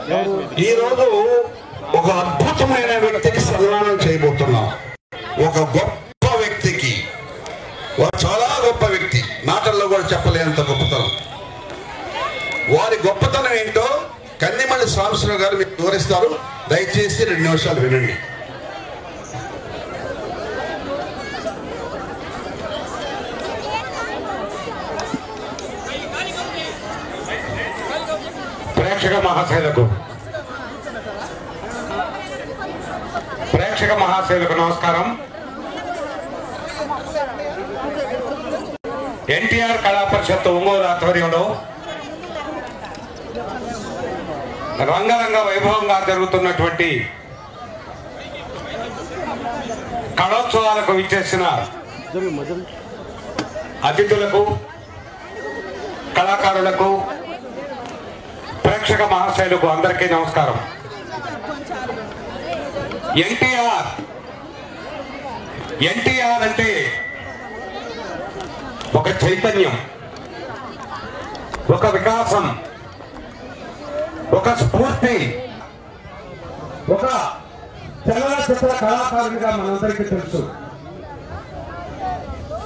ఈ రోజు ఒక అద్భుతమైన వ్యక్తికి సన్మానం చేయబోతున్నాం. ఒక గొప్ప వ్యక్తికి, చాలా గొప్ప వ్యక్తి, మాటల్లో కూడా చెప్పలేనంత గొప్పతనం. వారి గొప్పతనం ఏంటో కందిమల్లి సాంబశివరావు గారు మీకు వివరిస్తారు. దయచేసి 2 నిమిషాలు వినండి. ప్రేక్షక మహాశైలకు నమస్కారం. ఎన్టీఆర్ కళా పరిషత్ ఒంగోలు ఆధ్వర్యంలో రంగరంగ వైభవంగా జరుగుతున్నటువంటి కళోత్సవాలకు విచ్చేసిన అతిథులకు, కళాకారులకు, ప్రేక్షక మహాశైలకు అందరికీ నమస్కారం. ఎన్టీఆర్ అంటే ఒక చైతన్యం, ఒక వికాసం, ఒక స్ఫూర్తి, ఒక చలనచిత్ర కళాకారునిగా మనందరికీ తెలుసు.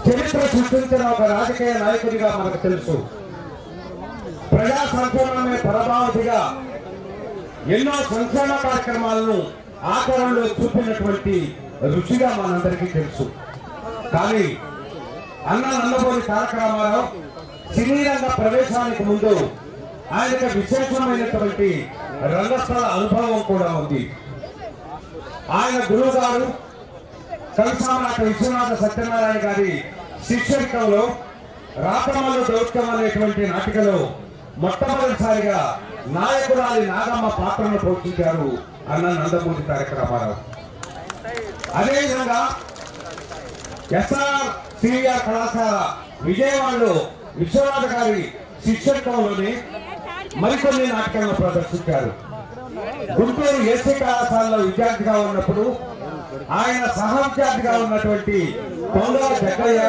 చరిత్ర సృష్టించిన ఒక రాజకీయ నాయకుడిగా మనకు తెలుసు. ప్రజా సంక్షేమమే పరమావధిగా ఎన్నో సంక్షేమ కార్యక్రమాలను ఆచరణలో చూపినటువంటి రుచిగా మనందరికీ తెలుసు. కానీ అన్న నందమూరి తారక రామారావు సినీ రంగ ప్రవేశానికి ముందు ఆయనకు విశేషమైనటువంటి రంగస్థల అనుభవం కూడా ఉంది. ఆయన గురువు గారు కవిసామ్రాట విశ్వనాథ సత్యనారాయణ గారి శిష్యరికంలో రాతమల్లు దౌత్యం అనేటువంటి నాటికలో మొట్టమొదటిసారిగా నాయకురాలి నాగమ్మ పాత్రను పోషించారు అన్న నందమూరి తారక రామారావు. అదేవిధంగా SR కళాశాల విజయవాడలో విశ్వనాథ గారి శిష్యత్వంలోనే మరికొన్ని నాటకాలను ప్రదర్శించారు. గుంటూరు ఏసీ కళాశాలలో విద్యార్థిగా ఉన్నప్పుడు ఆయన సహ విద్యార్థిగా ఉన్నటువంటి కొండల జగ్గయ్య,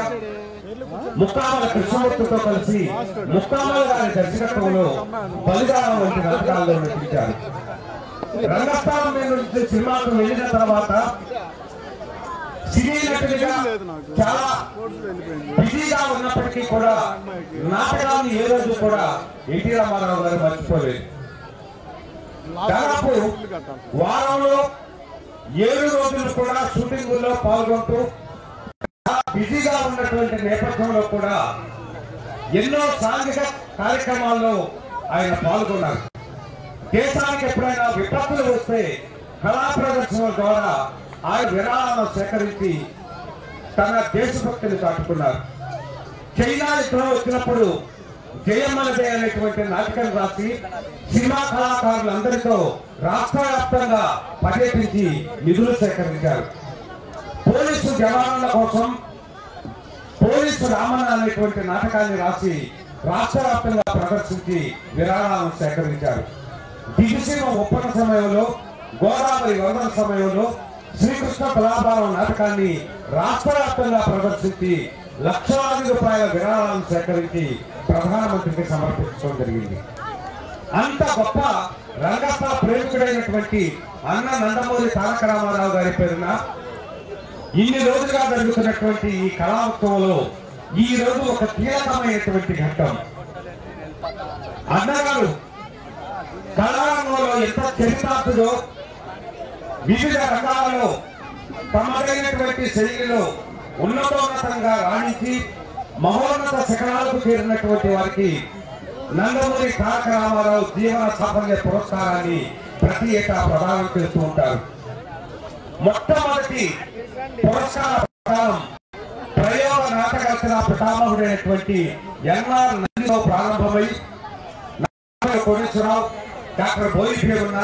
ముక్కామల కృష్ణమూర్తితో కలిసి ముక్కామల గారి దర్శకత్వంలో బలిదానం వంటి నాటకాల్లో నటించారు. రంగస్థానం మీద నుంచి సినిమాకు వెళ్ళిన తర్వాత సినీ నటుడిగా చాలా బిజీగా ఉన్నప్పటికీ కూడా నాటకాన్ని ఏ రోజు కూడా ఎన్టీ రామారావు గారు మర్చిపోలేదు. దాదాపు వారంలో 7 రోజులు కూడా షూటింగుల్లో పాల్గొంటూ బిజీగా ఉన్నటువంటి నేపథ్యంలో కూడా ఎన్నో సాంఘిక కార్యక్రమాల్లో ఆయన పాల్గొన్నారు. దేశానికి ఎప్పుడైనా విపత్తులు వస్తే కళా ప్రదర్శనల ద్వారా ఆయన విరాళాలను సేకరించి తన దేశభక్తిని చాటుకున్నారు. చైనా యుద్ధం వచ్చినప్పుడు జయమ్మలదే అనేటువంటి నాటకం రాసి సినిమా కళాకారులందరితో రాష్ట్ర వ్యాప్తంగా పర్యటించి నిధులు సేకరించారు. పోలీసు జవాన్ల కోసం పోలీసు రామన్న అనేటువంటి నాటకాన్ని రాసి రాష్ట్ర వ్యాప్తంగా ప్రదర్శించి విరాళాలను సేకరించారు. దివిసీమ ఒప్పంద సమయంలో, గోదావరి వరదల సమయంలో శ్రీకృష్ణ తులాభారం నాటకాన్ని రాష్ట్ర వ్యాప్తంగా ప్రదర్శించి లక్షలాది రూపాయల విరాళాలను సేకరించి ప్రధానమంత్రికి సమర్పించడం జరిగింది. అంత గొప్ప రంగస్థల ప్రేమికుడైనటువంటి అన్న నందమూరి తారక రామారావు గారి పేరున ఇన్ని రోజులుగా జరుగుతున్నటువంటి ఈ కళాోత్సవంలో ఈ రోజు ఒక కీలకమైనటువంటి ఘట్టం. అన్నగారు కళారంగంలో ఎంత చరిత్రాత్మకో, వివిధ రంగాలలో తమదైనటువంటి శైలిలో ఉన్నతోన్నతంగా రాణించి మహోన్నత శిఖరాలకు చేరినటువంటి వారికి నందమూరి తారక రామారావు జీవన సాఫల్య పురస్కారాన్ని ప్రతి ఏటా ప్రదానం చేస్తూ ఉంటారు. మొట్టమొదటి పురస్కార ప్రదానం ప్రయోగ నాటక రచన పితామహుడైనటువంటి ఎన్ఆర్ నందిలో ప్రారంభమై కోటేశ్వరరావు, డాక్టర్ బోయిభీమన్న,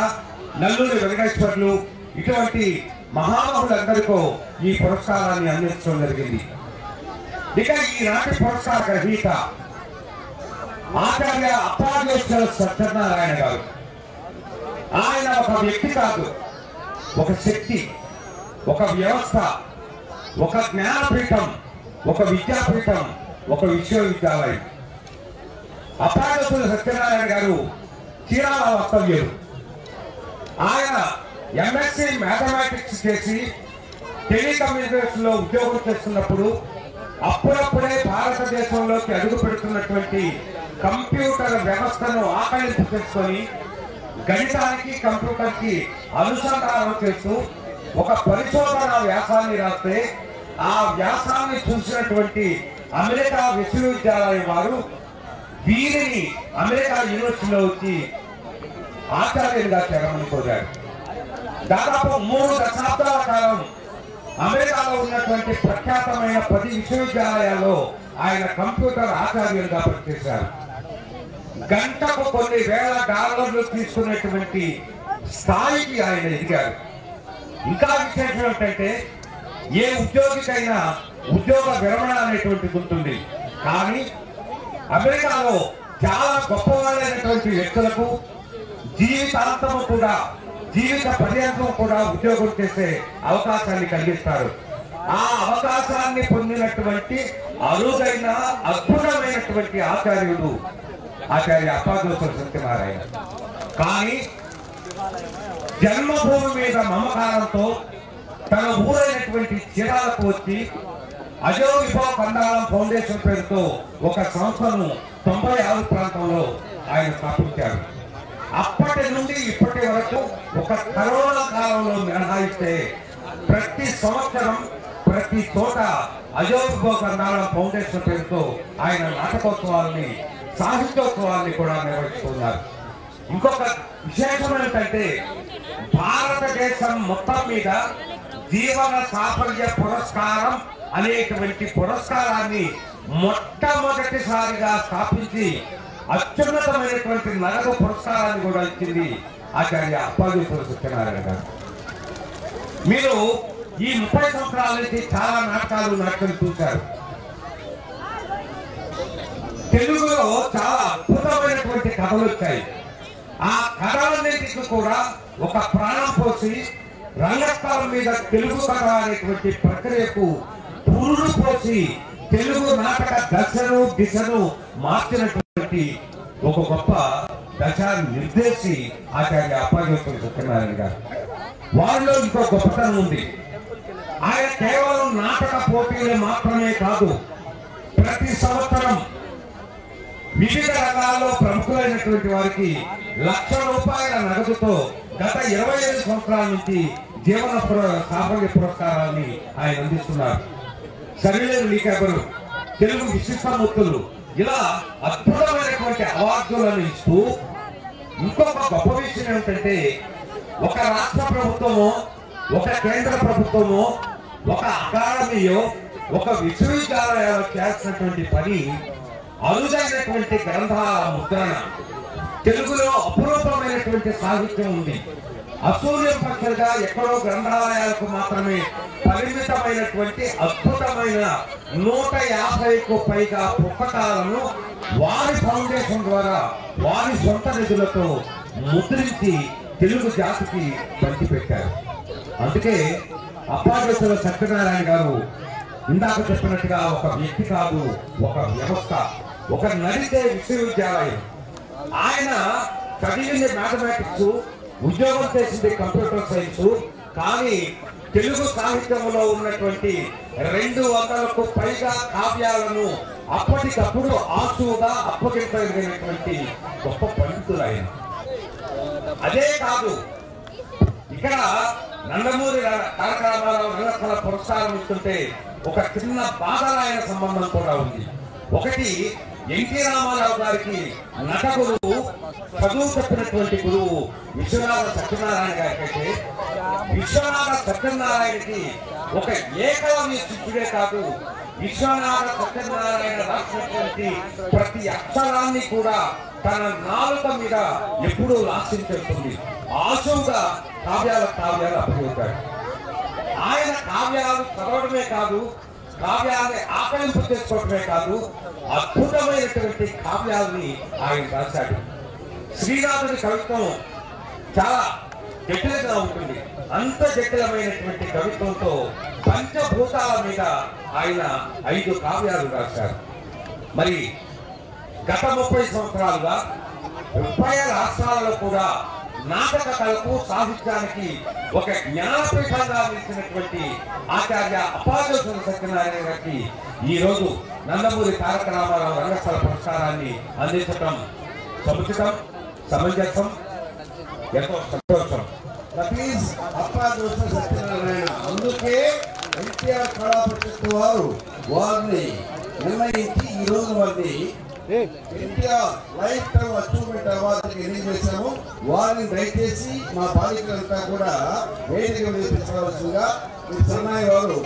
నల్లూరి వెంకటేశ్వర్లు ఇటువంటి మహామహులందరికీ ఈ పురస్కారాన్ని అందించడం జరిగింది. ఇక ఈనాటి పురస్కార గ్రహీత ఆచార్య అప్పాజేశ్వర సత్యనారాయణ గారు. ఆయన ఒక వ్యక్తి కాదు, ఒక శక్తి, ఒక వ్యవస్థ, ఒక జ్ఞానపీఠం, ఒక విద్యాపీఠం, ఒక విశ్వవిద్యాలయం. అప్పాజేశ్వర సత్యనారాయణ గారు చీరాల వాస్తవ్యులు. ఆయన ఎంఎస్సి మ్యాథమెటిక్స్ చేసి టెలికమ్యూనికేషన్ లో ఉద్యోగం చేస్తున్నప్పుడు అప్పుడప్పుడే భారతదేశంలోకి అడుగు పెడుతున్నటువంటి కంప్యూటర్ వ్యవస్థను ఆకలింపు చేసుకొని గణితానికి కంప్యూటర్కి అనుసంధానం చేస్తూ ఒక పరిశోధన వ్యాసాన్ని రాస్తే ఆ వ్యాసాన్ని చూసినటువంటి అమెరికా విశ్వవిద్యాలయం వారు వీరిని అమెరికా యూనివర్సిటీలో వచ్చి ఆచార్యులుగా చేరమని కోరారు. దాదాపు 3 దశాబ్దాల కాలం అమెరికాలో ఉన్నటువంటి ప్రఖ్యాతమైన 10 విశ్వవిద్యాలయాల్లో ఆయన కంప్యూటర్ ఆచార్యులుగా పనిచేశారు. గంటకు కొన్ని వేల డాలర్లు తీసుకునేటువంటి స్థాయికి ఆయన ఎదిగారు. ఇంకా విశేషం ఏంటంటే ఏ ఉద్యోగికైనా ఉద్యోగ విరమణ అనేటువంటిది ఉంటుంది. కానీ అమెరికాలో చాలా గొప్పవాళ్ళైనటువంటి వ్యక్తులకు జీవితాంతము కూడా జీవిత పర్యంతం కూడా ఉద్యోగం చేసే అవకాశాన్ని కలిగిస్తారు. ఆ అవకాశాన్ని పొందినటువంటి అరుదైన అద్భుతమైనటువంటి ఆచార్యుడు ఆచార్య అప్పాదోసరి సత్యనారాయణ. కానీ జన్మభూమి మీద మమకారంతో తన ఊరైనటువంటి చీరాలకు వచ్చి అజో విభవ కందాళం ఫౌండేషన్ పేరుతో ఒక సంస్థను 96 ప్రాంతంలో ఆయన స్థాపించారు. అప్పటి నుండి ఇప్పటి వరకు ఒక కరోనా కాలంలో మినహాయిస్తే ప్రతి సంవత్సరం ప్రతి చోట అజో విభవ కందాళం ఫౌండేషన్ పేరుతో ఆయన నాటకోత్సవాలని సాహిత్యోత్సవాన్ని కూడా నిర్వహిస్తున్నారు. ఇంకొక విశేషం ఏంటంటే భారతదేశం మొత్తం మీద జీవన సాఫల్య పురస్కారం అనేటువంటి పురస్కారాన్ని మొట్టమొదటిసారిగా స్థాపించి అత్యున్నతమైనటువంటి నగదు పురస్కారాన్ని కూడా ఇచ్చింది ఆచార్య అప్పాదోసరి సత్యనారాయణ గారు. మీరు ఈ 30 సంవత్సరాల నుంచి చాలా నాటకాలు చూశారు. తెలుగులో చాలా అద్భుతమైనటువంటి కథలు వచ్చాయి. ఆ కథలన్నింటికి కూడా ఒక ప్రాణం పోసి రంగస్థలం మీద తెలుగు కథ అనేటువంటి ప్రక్రియకు పురుడు పోసి తెలుగు నాటక దశను దిశను మార్చినటువంటి ఒక గొప్ప దశ నిర్దేశి ఆచార్య అప్పాదోసరి సత్యనారాయణ గారు. వారిలో ఇంకో గొప్పతనం ఉంది. ఆయన కేవలం నాటక పోటీలు మాత్రమే కాదు, ప్రతి సంవత్సరం వివిధ రంగాల్లో ప్రముఖులైనటువంటి వారికి ₹1,00,000 నగదుతో గత 25 సంవత్సరాల నుంచి జీవన సాఫల్య పురస్కారాన్ని ఆయన అందిస్తున్నారు. సరిలేరు నీకెవరు, తెలుగు విశిష్టమూర్తులు, ఇలా అద్భుతమైనటువంటి అవార్డులను ఇస్తూ ఇంకొక గొప్ప విషయం ఏమిటంటే ఒక రాష్ట్ర ప్రభుత్వమో ఒక కేంద్ర ప్రభుత్వమో ఒక అకాడమీయో ఒక విశ్వవిద్యాలయాలు చేస్తున్నటువంటి పని అరుదైనటువంటి గ్రంథాల ముద్రణ. తెలుగులో అపురూపమైనటువంటి సాహిత్యం ఉంది. అసూర్యం పక్షులుగా ఎక్కడో గ్రంథాలయాలకు మాత్రమే పరిమితమైనటువంటి అద్భుతమైన 150కు పైగా పుస్తకాలను వారి ఫౌండేషన్ ద్వారా వారి సొంత నిధులతో ముద్రించి తెలుగు జాతికి పంచిపెట్టారు. అందుకే అప్పాదోసరి సత్యనారాయణ గారు ఇందాక చెప్పినట్టుగా ఒక వ్యక్తి కాదు, ఒక వ్యవస్థ, ఒక నడిచే విశ్వవిద్యాలయం. ఆయన చదివింది మ్యాథమెటిక్స్, ఉద్యోగం చేసింది కంప్యూటర్ సైన్స్. కానీ తెలుగు సాహిత్యంలో ఉన్నటువంటి 200కు పైగా కావ్యాలను అప్పటికప్పుడు ఆసుగా అప్పగించగలిగినటువంటి గొప్ప పండితులు ఆయన. అదే కాదు, ఇక్కడ నందమూరి తారక రామారావు రంగస్థల పురస్కారం ఇస్తుంటే ఒక చిన్న బాధరాయన సంబంధం కూడా ఉంది. ఒకటి, ఎన్టీ రామారావు గారికి నట గురువు, చదువు చెప్పినటువంటి గురువు విశ్వనాథ సత్యనారాయణ గారికైతే విశ్వనాథ సత్యనారాయణకి ఒక ఏకలవ్య శిష్యుడే కాదు, విశ్వనాథ సత్యనారాయణ రాసినటువంటి ప్రతి అక్షరాన్ని కూడా తన నాలుక మీద ఎప్పుడూ లాస్యం ఆశువుగా కావ్యాలు అప్పగిస్తాడు. ఆయన కావ్యాలు చదవడమే కాదు, కావ్యాన్ని ఆకలింపు చేసుకోవడమే కాదు, అద్భుతమైనటువంటి కావ్యాలని ఆయన రాశాడు. శ్రీనాథుడి కవిత్వం చాలా జటిలంగా ఉంటుంది. అంత జటిలమైనటువంటి కవిత్వంతో పంచభూతాల మీద ఆయన 5 కావ్యాలు రాశారు. మరి గత 30 సంవత్సరాలుగా 30 రాష్ట్రాలలో కూడా నాటక కళకు సాహిత్యానికి ఒక జ్ఞానపీఠంగా నిలిచినటువంటి ఆచార్య అప్పాజోతుల సత్యనారాయణ గారికి ఈ రోజు నందమూరి తారక రామారావు రంగస్థల పురస్కారాన్ని అందించడం సముచితం, సమంజసం, ఎంతో సంతోషం. ప్లీజ్ అప్పాజోతుల సత్యనారాయణ, అందుకే ఎన్టీఆర్ కళా పరిషత్ వారు వారిని నిర్ణయించి ఈ రోజు వారిని ఎన్టీఆర్ లైఫ్ టైం అచీవ్మెంట్ అవార్డుకి ఎన్ని చేశాము. వారిని దయచేసి మా బాలికలంతా కూడా వేదిక నేర్పించవలసిందిగా మీ సన్నాయి వారు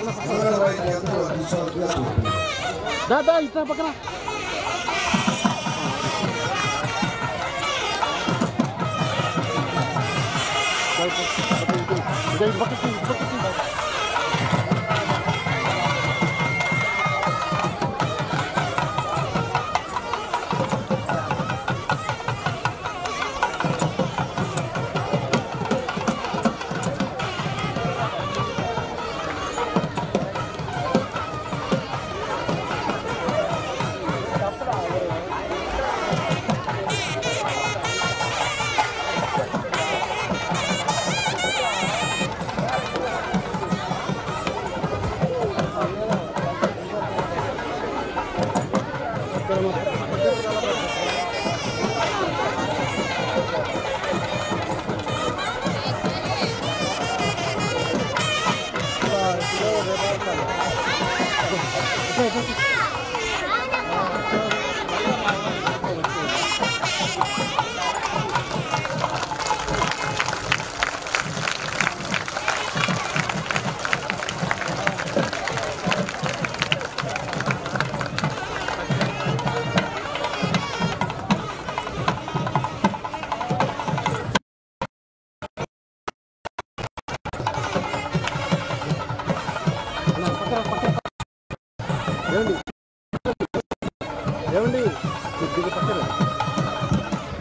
ఏమండి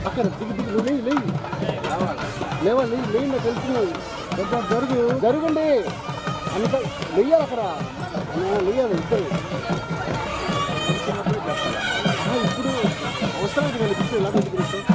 పక్కన దిగి లేవా లేయి నాకు తెలుస్తున్నాయి జరగండి అంత వెయ్యాలి అక్కడ వెయ్యాలి ఇద్దరు ఇప్పుడు అవసరం కనిపిస్తుంది ఎలా కనిపిస్తుంది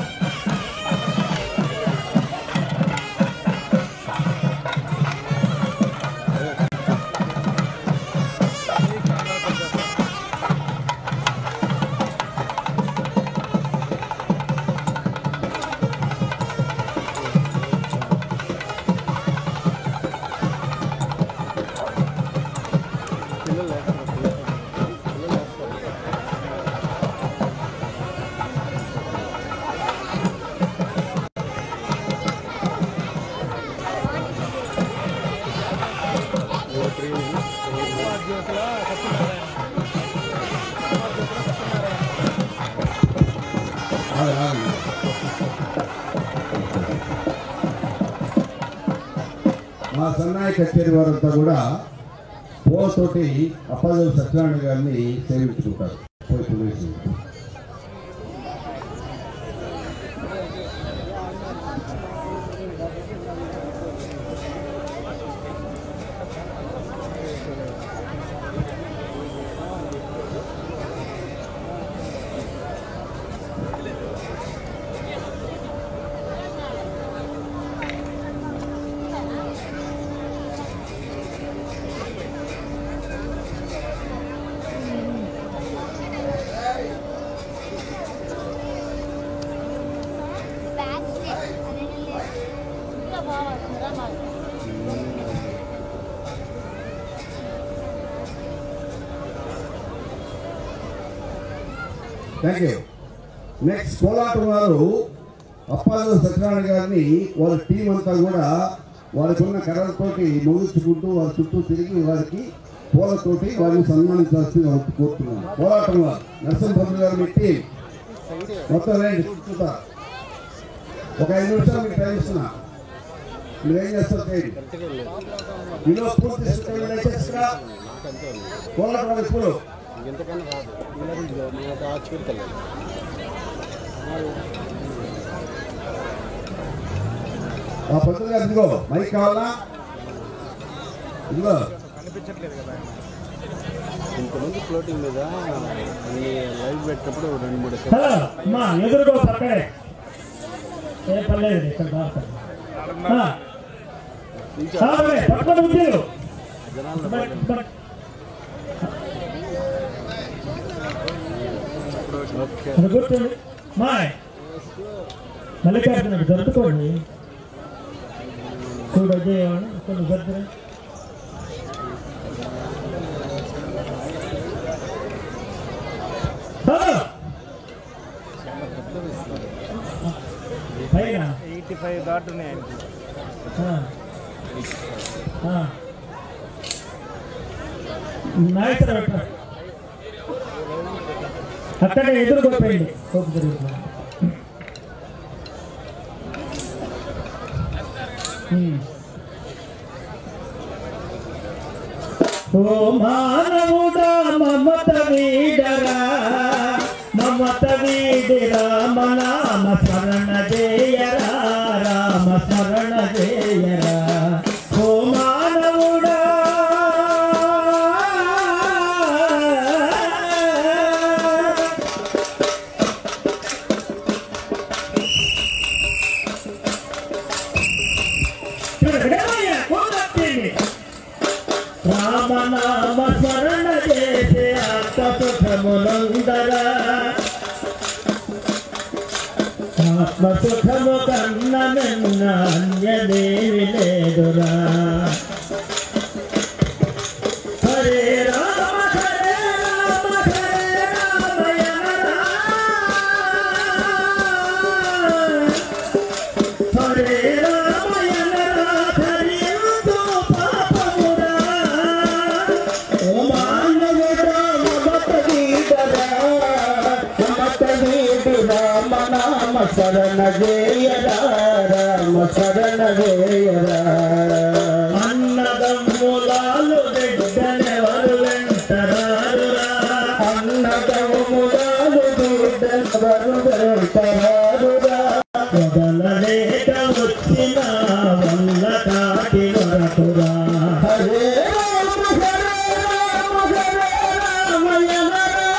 మా సన్నాయి కచేరి వారంతా కూడా పోతోటి అప్పాజోతుల సత్యనారాయణ గారిని సేవించుకుంటారు. Thank you. నెక్స్ట్ కోలాటం వారు అప్పాజోతుల సత్యనారాయణ గారిని వాళ్ళ టీం అంతా కూడా వారికి ఉన్న కర్రలతోటి ముగించుకుంటూ వారి చుట్టూ తిరిగి వారికి పూలతోటి వారిని సన్మానించాల్సింది కోరుతున్నాను. కోలాటం వారు నరసింహ గారు పెట్టి మొత్తం రండి చూస్తా. ఒక 5 నిమిషాలు మీకు టైం ఇస్తున్నా. మీరేం చేస్తారు మీలో పూర్తి కోలాటం వారి స్కూలు ఎంతకన్నా రాదు ఆశ్చర్యలేదు. ఆ పొద్దున గారు ఇదిగో మైక్ కావాలా? ఇదిగో కనిపించట్లేదు కదా ఇంతమంది ఫ్లోటింగ్ మీద లైవ్ పెట్టినప్పుడు 2-3 ఎదురుగో పక్కనే పర్లేదు ఇక్కడ పట్టుకొని ఉద్యోగం కూర్చోండి మాయ్ మల్లికార్జున జరుపుకోండి చూడండి కొన్ని జరుపు పైన 85 దాటున్నాయి నాయకుడు అక్కడే ఎదురుకోపోయింది ఓ మానవుడా మమత వీడరా మమత వీడిరా నామ స్మరణ చేయరా రామ స్మరణ చేయరా ఓ మానవుడా రామ నామ స్మరణ చేసే ఆత్మ సుఖమునందరా ఆత్మ సుఖము కన్న నిన్న అన్యదేవి లేదురా హరే రామ హరే రామ హరే రామయనరా హరే రామయనరా హరియందు పాపమురా ఓ మానవుడా మమత వీడరా మమత వీడురా నామ శరణ జయరా రామ శరణ జయరా అన్నదమ్ములాలు బిడ్డనెవరు వెంటరారురా అన్నదమ్ములాలు బిడ్డనెవరు వెంటరారురా వదలలేక వచ్చిన వల్ల కాటి వరకురా హరే రామ హరే రామ హరే రామయనరా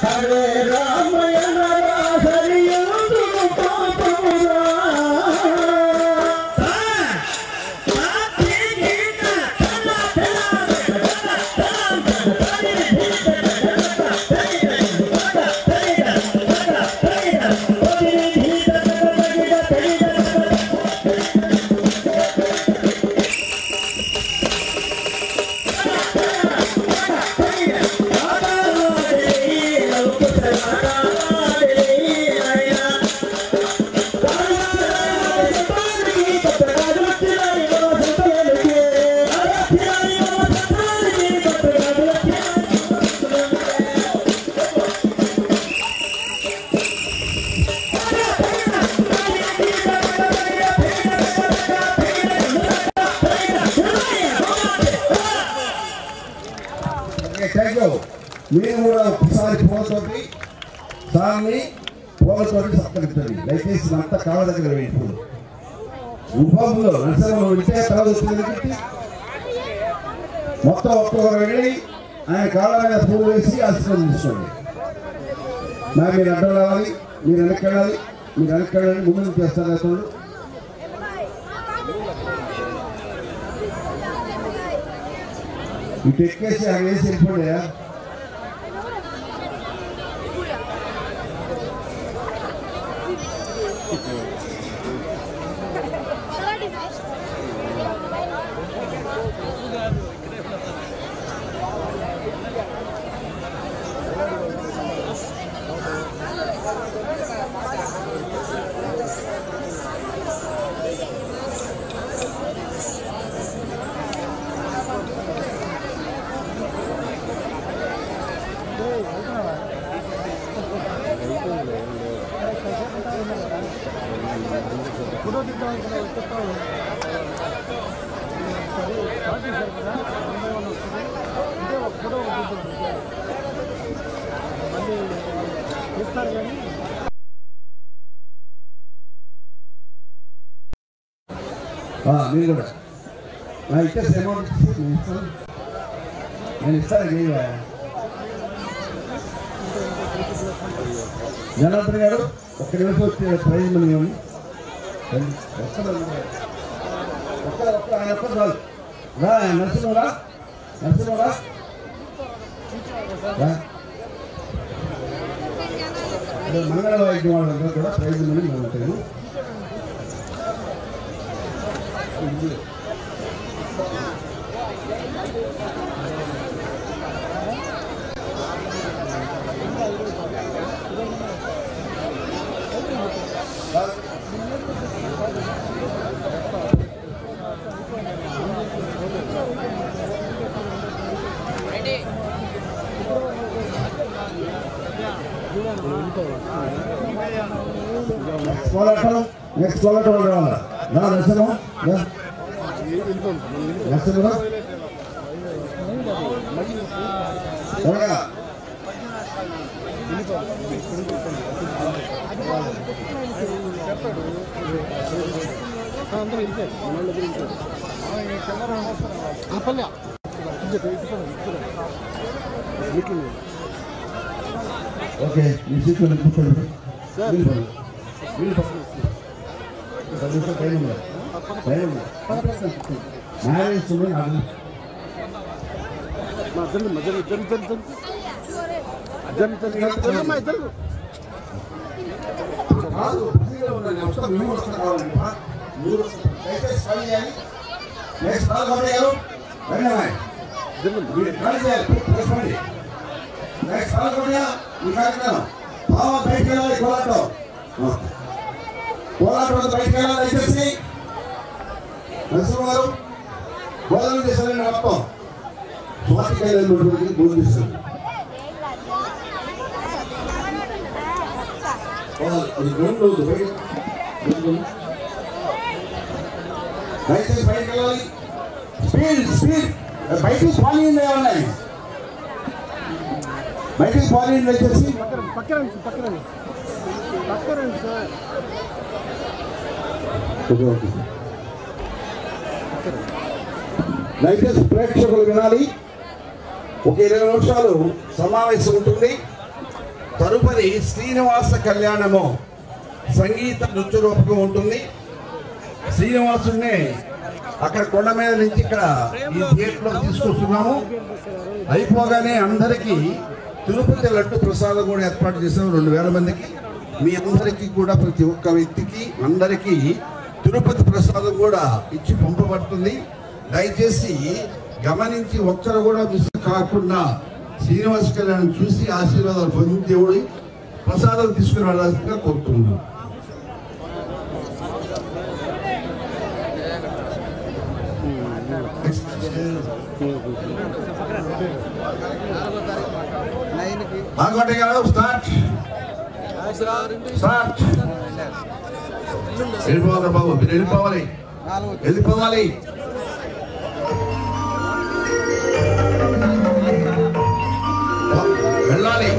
హరే రామయనరా హరియందు పాపమురా మీరు కూడా ఒకసారి పూలతోటి దాన్ని పూలతోటి సత్కరించండి దయచేసి అంతా కాళ్ళ దగ్గర వేయించుకోండి ఉపంలో నరసింహంలో వింటే తర్వాత వచ్చింది మొత్తం ఒక్కొక్కరు వెళ్ళి ఆయన కాళ్ళ మీద పూలు వేసి ఆశీర్వదించుకోండి మరి మీరు అడ్డం రావాలి మీరు వెనక్కెళ్ళాలి మీరు వెనక్కెళ్ళాలి ముందు చేస్తారు అతను ఇటు ఎక్కేసి ఆయన వేసి వెళ్ళిపోయా మీరు కూడా నా ఇచ్చేసి అమౌంట్ నేను ఇస్తాను జనార్దన్ గారు ఒక్క నిమిషం వచ్చి ప్రైజ్ మనీ ఇవ్వండి. ఆయన ఒక్క చాలు. రా నరసింహరా, నరసింహరా మంగళ వాయిద్యం వాళ్ళందరూ కూడా ప్రైజ్ మనీ ఉంటాను. నెక్స్ట్ పోరాటం రావాలా నరసింహ నరసింహ త్వరగా ఓకే ఈ సీట్లో కూర్చోండి. మ్యారేజ్ చూడండి. పోరాటం బయటకు వెళ్ళాలి. దయచేసి నరసింహ గారు బోధన చేశారండి. మొత్తం స్వాతికాయలు బోధిస్తుంది. దయచేసి బయటకు వెళ్ళాలి. స్పీడ్ స్పీడ్ బయటికి పానీయండి. ఉన్నాయి బయటికి పానీయండి. దయచేసి దయచేసి ప్రేక్షకులు వినాలి. ఒక 20 నిమిషాలు సమావేశం ఉంటుంది. తదుపరి శ్రీనివాస కళ్యాణము సంగీత నృత్య రూపకం ఉంటుంది. శ్రీనివాసుడిని అక్కడ కొండ మీద నుంచి ఇక్కడ ఈ థియేటర్లో తీసుకొస్తున్నాము. అయిపోగానే అందరికీ తిరుపతి లడ్డు ప్రసాదం కూడా ఏర్పాటు చేసాము 2000 మందికి. మీ అందరికీ కూడా ప్రతి ఒక్క వ్యక్తికి అందరికీ తిరుపతి ప్రసాదం కూడా ఇచ్చి పంపబడుతుంది. దయచేసి గమనించి ఒక్కరు కూడా మిస్ కాకుండా శ్రీనివాస కళ్యాణం చూసి ఆశీర్వాదాలు పొంది దేవుడి ప్రసాదం తీసుకుని వెళ్ళాల్సిందిగా కోరుతున్నాను. భాగవతి గారు స్టార్ట్ స్టార్ట్. వెళ్ళిపోవాలి బాబు, మీరు వెళ్ళిపోవాలి వెళ్ళిపోవాలి. వెళ్ళాలి.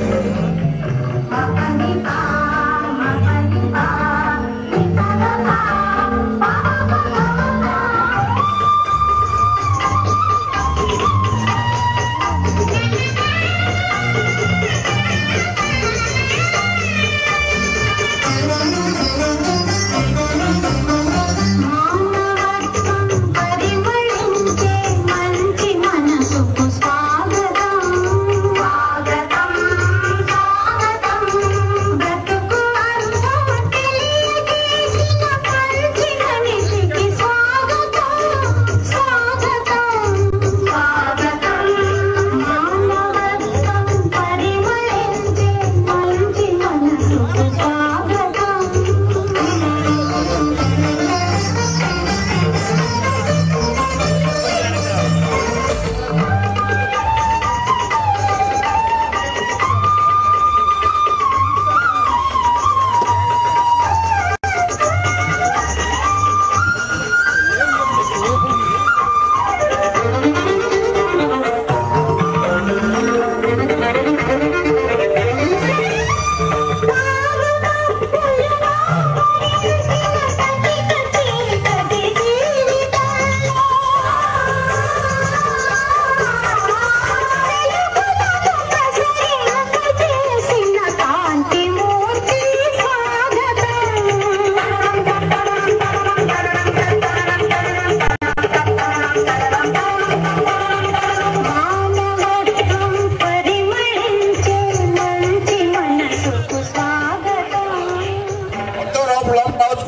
మానవత్వం పరి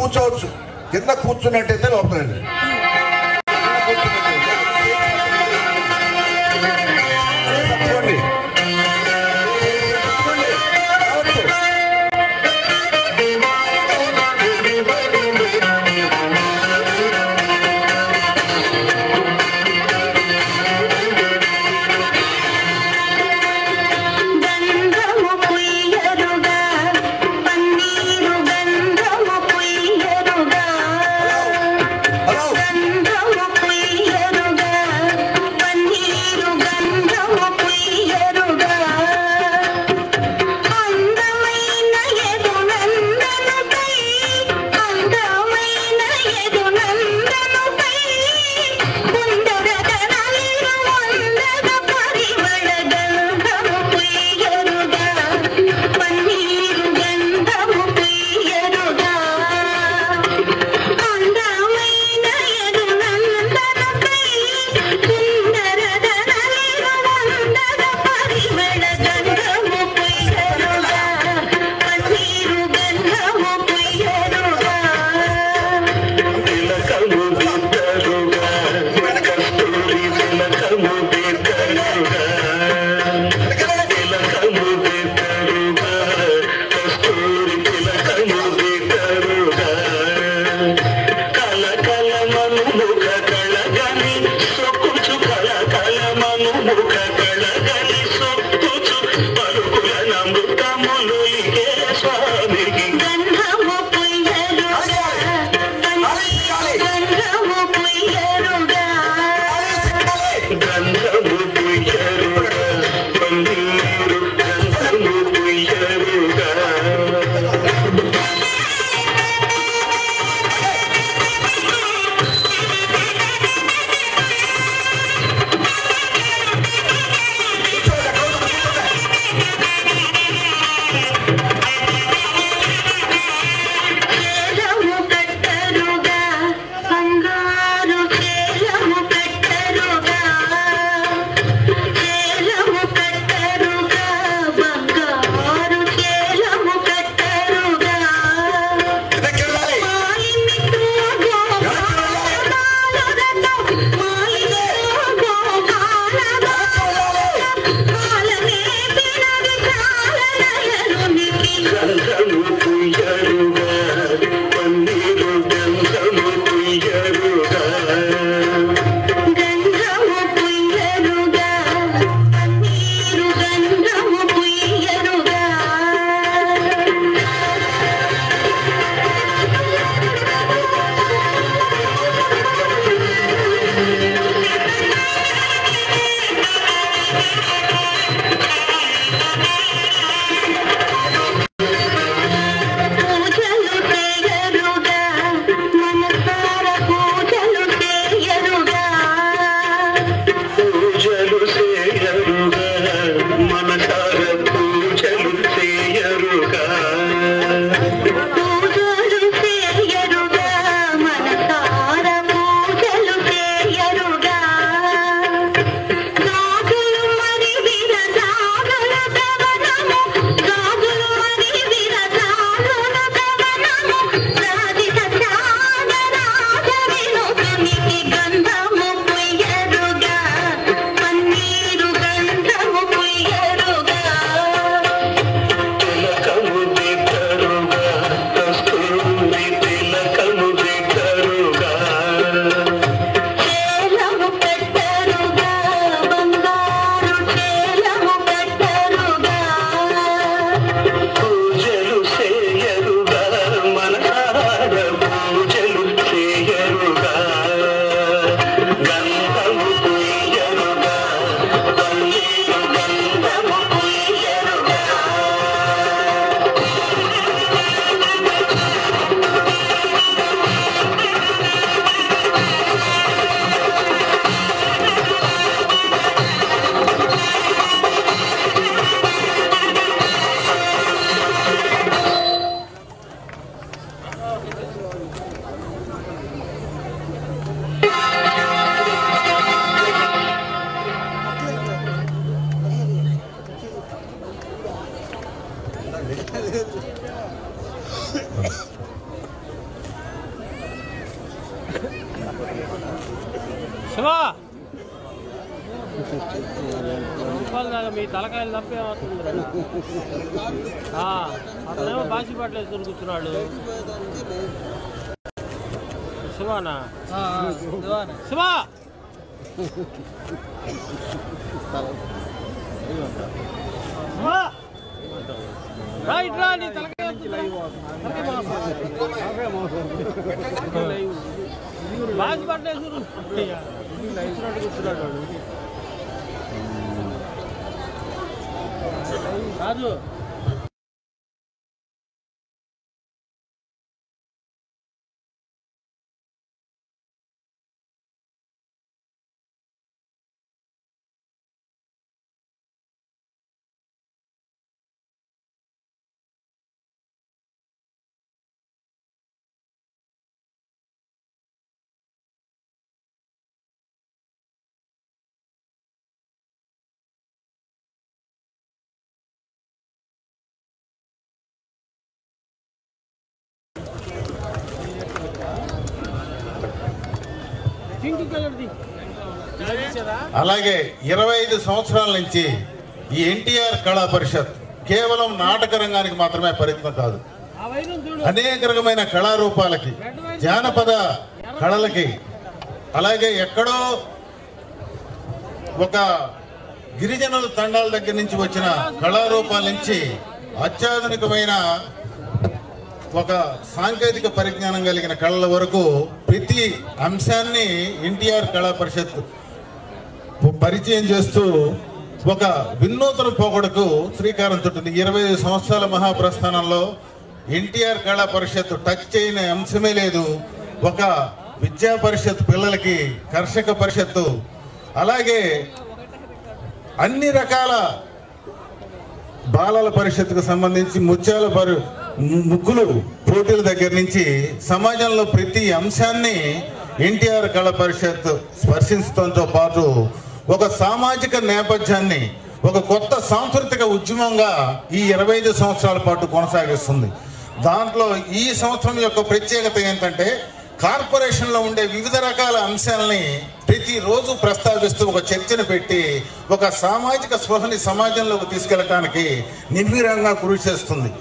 కూర్చోవచ్చు, కింద కూర్చున్నట్టయితే లోపలండి. శివా మీ తలకాయలు తప్పే అవుతుంది. అతనేమో బాసి పట్ల దొరుకుతున్నాడు. శివానా శివా రైట్ రా నీ తలకాయ బాసి పట్ల కూర్చున్నాడు రాజు. అలాగే 25 సంవత్సరాల నుంచి ఈ ఎన్టీఆర్ కళా పరిషత్ కేవలం నాటక రంగానికి మాత్రమే పరిమితం కాదు. అనేక రకమైన కళారూపాలకి, జానపద కళలకి, అలాగే ఎక్కడో ఒక గిరిజనుల తండాల దగ్గర నుంచి వచ్చిన కళారూపాల నుంచి అత్యాధునికమైన ఒక సాంకేతిక పరిజ్ఞానం కలిగిన కళల వరకు ప్రతి అంశాన్ని ఎన్టీఆర్ కళా పరిషత్ పరిచయం చేస్తూ ఒక వినూతన పోకడకు శ్రీకారం చుట్టింది. 25 సంవత్సరాల మహాప్రస్థానంలో ఎన్టీఆర్ కళా పరిషత్ టచ్ చేయని అంశమే లేదు. ఒక విద్యా పరిషత్ పిల్లలకి, కర్షక పరిషత్తు, అలాగే అన్ని రకాల బాలల పరిషత్తుకు సంబంధించి ముగ్గులు పోటీల దగ్గర నుంచి సమాజంలో ప్రతి అంశాన్ని ఎన్టీఆర్ కళా పరిషత్ స్పర్శించడంతో పాటు ఒక సామాజిక నేపథ్యాన్ని ఒక కొత్త సాంస్కృతిక ఉద్యమంగా ఈ 25 సంవత్సరాల పాటు కొనసాగిస్తుంది. దాంట్లో ఈ సంవత్సరం యొక్క ప్రత్యేకత ఏంటంటే కార్పొరేషన్లో ఉండే వివిధ రకాల అంశాలని ప్రతిరోజు ప్రస్తావిస్తూ ఒక చర్చను పెట్టి ఒక సామాజిక స్పృహని సమాజంలోకి తీసుకెళ్ళటానికి నిర్విరామంగా కృషి చేస్తుంది.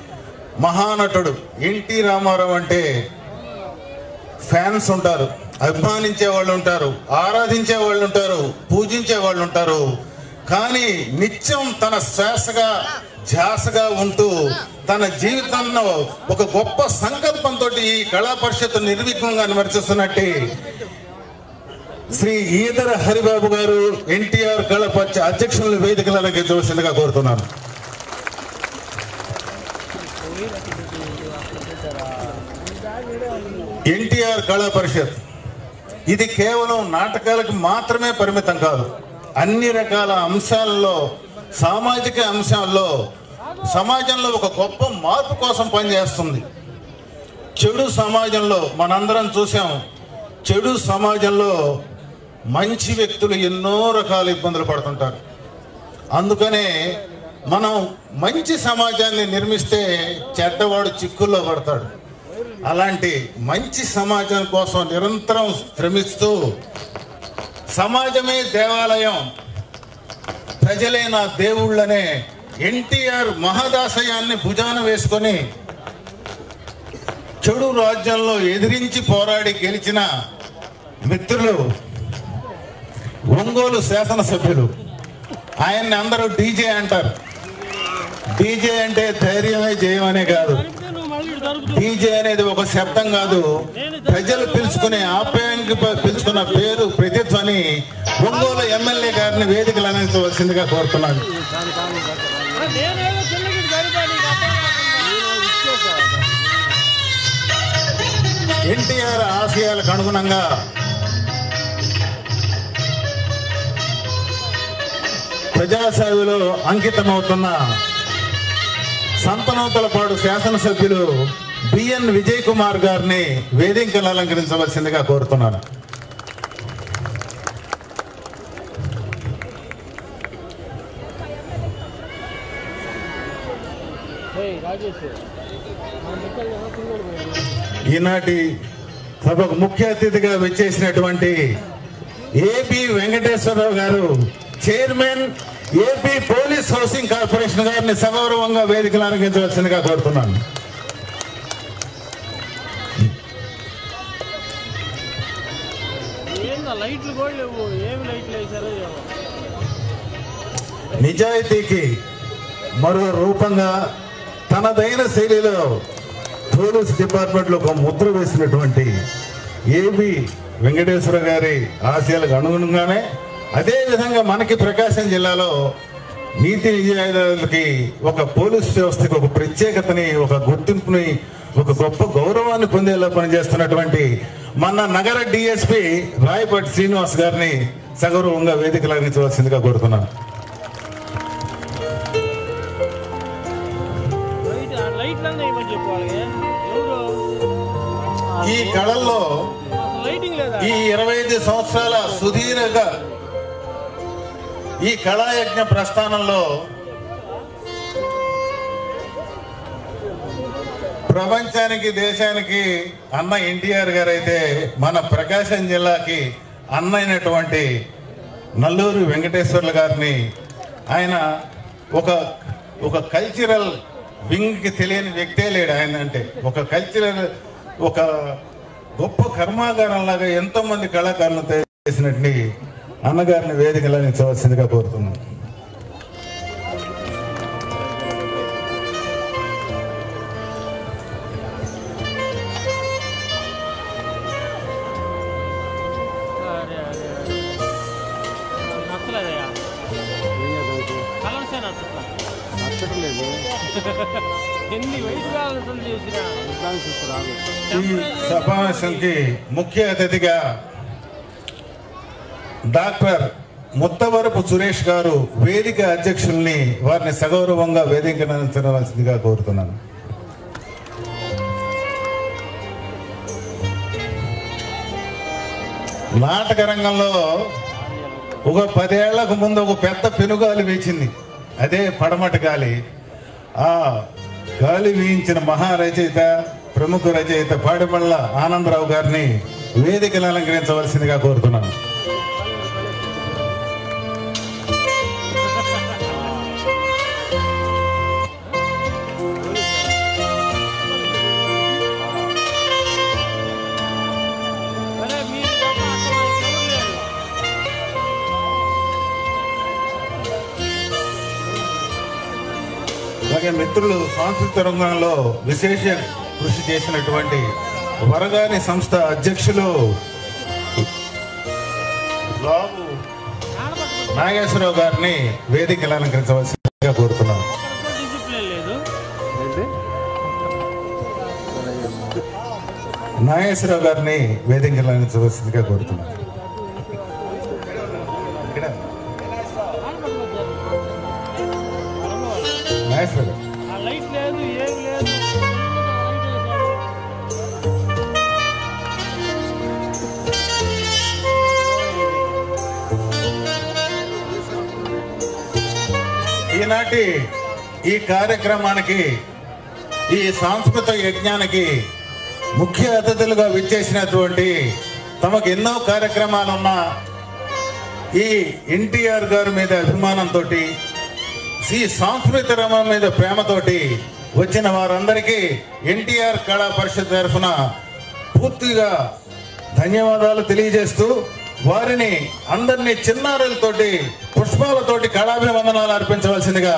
మహానటుడు ఎన్టీ రామారావు అంటే ఫ్యాన్స్ ఉంటారు, అభిమానించే వాళ్ళు ఉంటారు, ఆరాధించే వాళ్ళు ఉంటారు, పూజించే వాళ్ళు ఉంటారు. కానీ నిత్యం తన శ్వాసగా ధ్యాసగా ఉంటూ తన జీవితంలో ఒక గొప్ప సంకల్పంతో ఈ కళా పరిషత్ నిర్విఘ్నంగా నిర్వర్తిస్తున్నట్టు శ్రీ ఈదర హరిబాబు గారు ఎన్టీఆర్ కళా పరిషత్ అధ్యక్షులను వేదికలకు ఎత్తవలసిందిగా కోరుతున్నాను. ఎన్టీఆర్ కళా పరిషత్ ఇది కేవలం నాటకాలకు మాత్రమే పరిమితం కాదు. అన్ని రకాల అంశాలలో, సామాజిక అంశాల్లో సమాజంలో ఒక గొప్ప మార్పు కోసం పనిచేస్తుంది. చెడు సమాజంలో మనందరం చూసాం, చెడు సమాజంలో మంచి వ్యక్తులు ఎన్నో రకాల ఇబ్బందులు పడుతుంటారు. అందుకనే మనం మంచి సమాజాన్ని నిర్మిస్తే చెడ్డవాడు చిక్కుల్లో పడతాడు. అలాంటి మంచి సమాజం కోసం నిరంతరం శ్రమిస్తూ సమాజమే దేవాలయం, ప్రజలే నా దేవుళ్ళనే ఎన్టీఆర్ మహదాశయాన్ని భుజాన వేసుకొని చెడు రాజ్యంలో ఎదిరించి పోరాడి గెలిచిన మిత్రులు ఒంగోలు శాసనసభ్యులు. ఆయన్ని అందరూ డీజే అంటారు. డీజే అంటే ధైర్యమే జయమనే కాదు. డీజే అనేది ఒక శబ్దం కాదు, ప్రజలు పిలుచుకునే ఆప్యాయంగా పిలుచుకున్న పేరు ప్రతిధ్వని. ఒంగోలు ఎమ్మెల్యే గారిని వేదికలు అందించవలసిందిగా కోరుతున్నాను. ఎన్టీఆర్ ఆశయాలకు అనుగుణంగా ప్రజాసేవలో అంకితమవుతున్న సంతనూతలపాడు శాసనసభ్యులు బిఎన్ విజయ్ కుమార్ గారిని వేదికలు అలంకరించవలసిందిగా కోరుతున్నాను. ఈనాటి సభకు ముఖ్య అతిథిగా వచ్చేసినటువంటి ఏపీ వెంకటేశ్వరరావు గారు, chairman AP police housing corporation గారిని సగౌరవంగా వేదికలు అలంకరించవలసిందిగా కోరుతున్నాను. లైట్లు కూడా లేవు, ఏమి లైట్లు వేసారో ఏమో. నిజాయితీకి మరో రూపంగా తనదైన శైలిలో పోలీస్ డిపార్ట్మెంట్లో ఒక ముద్ర వేసినటువంటి ఏపీ వెంకటేశ్వర గారి ఆశయాలకు అనుగుణంగానే అదేవిధంగా మనకి ప్రకాశం జిల్లాలో నీతి నిజాయితీలకి ఒక పోలీస్ వ్యవస్థకి ఒక ప్రత్యేకతని, ఒక గుర్తింపుని, ఒక గొప్ప గౌరవాన్ని పొందేలా పనిచేస్తున్నటువంటి మన నగర డిఎస్పి రాయపాటి శ్రీనివాస్ గారిని సగౌరవంగా వేదికలు అందించవలసిందిగా కోరుతున్నాను. ఈ కళల్లో ఈ 25 సంవత్సరాల సుదీర్ఘ ఈ కళాయజ్ఞ ప్రస్థానంలో ప్రపంచానికి, దేశానికి అన్న ఎన్టీఆర్ గారు అయితే మన ప్రకాశం జిల్లాకి అన్న అయినటువంటి నల్లూరు వెంకటేశ్వర్ల గారిని ఆయన ఒక కల్చరల్ వింగ్కి తెలియని వ్యక్తే లేడు. ఆయన అంటే ఒక కల్చరల్, ఒక గొప్ప కర్మాగారంలాగా ఎంతో మంది కళాకారులను తయారు చేసినట్టు అన్నగారిని వేదికలని చవలసిందిగా కోరుతున్నాను. ఈ సమావేశానికి ముఖ్య అతిథిగా డాక్టర్ ముత్తవరపు సురేష్ గారు వేదిక అధ్యక్షుల్ని వారిని సగౌరవంగా వేదికనందించవలసిందిగా కోరుతున్నాను. నాటక రంగంలో ఒక 10 ఏళ్లకు ముందు ఒక పెద్ద పెనుగాలి వీచింది. అదే పడమటి గాలి. ఆ గాలి వీయించిన మహారచయిత, ప్రముఖ రచయిత పాడిమళ్ళ ఆనందరావు గారిని వేదికలు అలంకరించవలసిందిగా కోరుతున్నాను. అలాగే మిత్రులు సాంస్కృతిక రంగంలో విశేష కృషి చేసినటువంటి వరగాని సంస్థ అధ్యక్షులు బాబు నాగేశ్వరరావు గారిని వేదికలు అలంకరించవలసిందిగా కోరుతున్నాను. నాగేశ్వరరావు గారిని వేదికలు అలంకరించవలసిందిగా కోరుతున్నాను. ఈనాటి ఈ కార్యక్రమానికి, ఈ సాంస్కృతిక యజ్ఞానికి ముఖ్య అతిథులుగా విచ్చేసినటువంటి, తమకు ఎన్నో కార్యక్రమాలున్న ఈ ఎన్టీఆర్ గారి మీద అభిమానంతో, ఈ సాంస్కృతిక రంగం మీద ప్రేమతోటి వచ్చిన వారందరికీ ఎన్టీఆర్ కళా పరిషత్ తరఫున పూర్తిగా ధన్యవాదాలు తెలియజేస్తూ, వారిని అందరినీ చిన్నారులతోటి, పుష్పాలతోటి కళాభివందనాలు అర్పించవలసిందిగా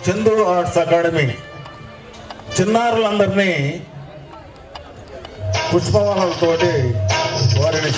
చందు ఆర్ట్స్ అకాడమీ చిన్నారులందరినీ పుష్పవాలతోటి వారిని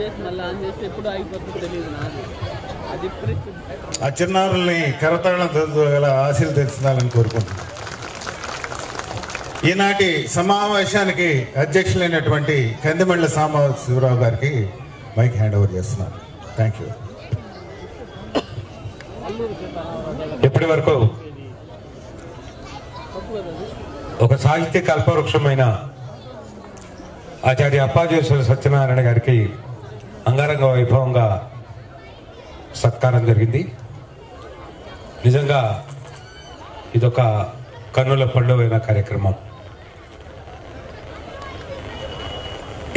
చేసి మళ్ళీ ఆన్ చేస్తే ఎప్పుడు అయిపోతుందో తెలియదు నాకు. అది ఆ చిన్నారుల్ని కరతాళం గల ఆశలు తెచ్చుకోవాలని కోరుకుంటున్నాను. ఈనాటి సమావేశానికి అధ్యక్షులైనటువంటి కందిమళ్ళ సాంబశివరావు గారికి మైక్ హ్యాండ్ ఓవర్ చేస్తున్నాను. Thank you. ఇప్పటి వరకు ఒక సాహిత్య కల్పవృక్షమైన ఆచార్య అప్పాజేశ్వర సత్యనారాయణ గారికి అంగరంగ వైభవంగా సత్కారం జరిగింది. నిజంగా ఇదొక కన్నుల పండుగైన కార్యక్రమం.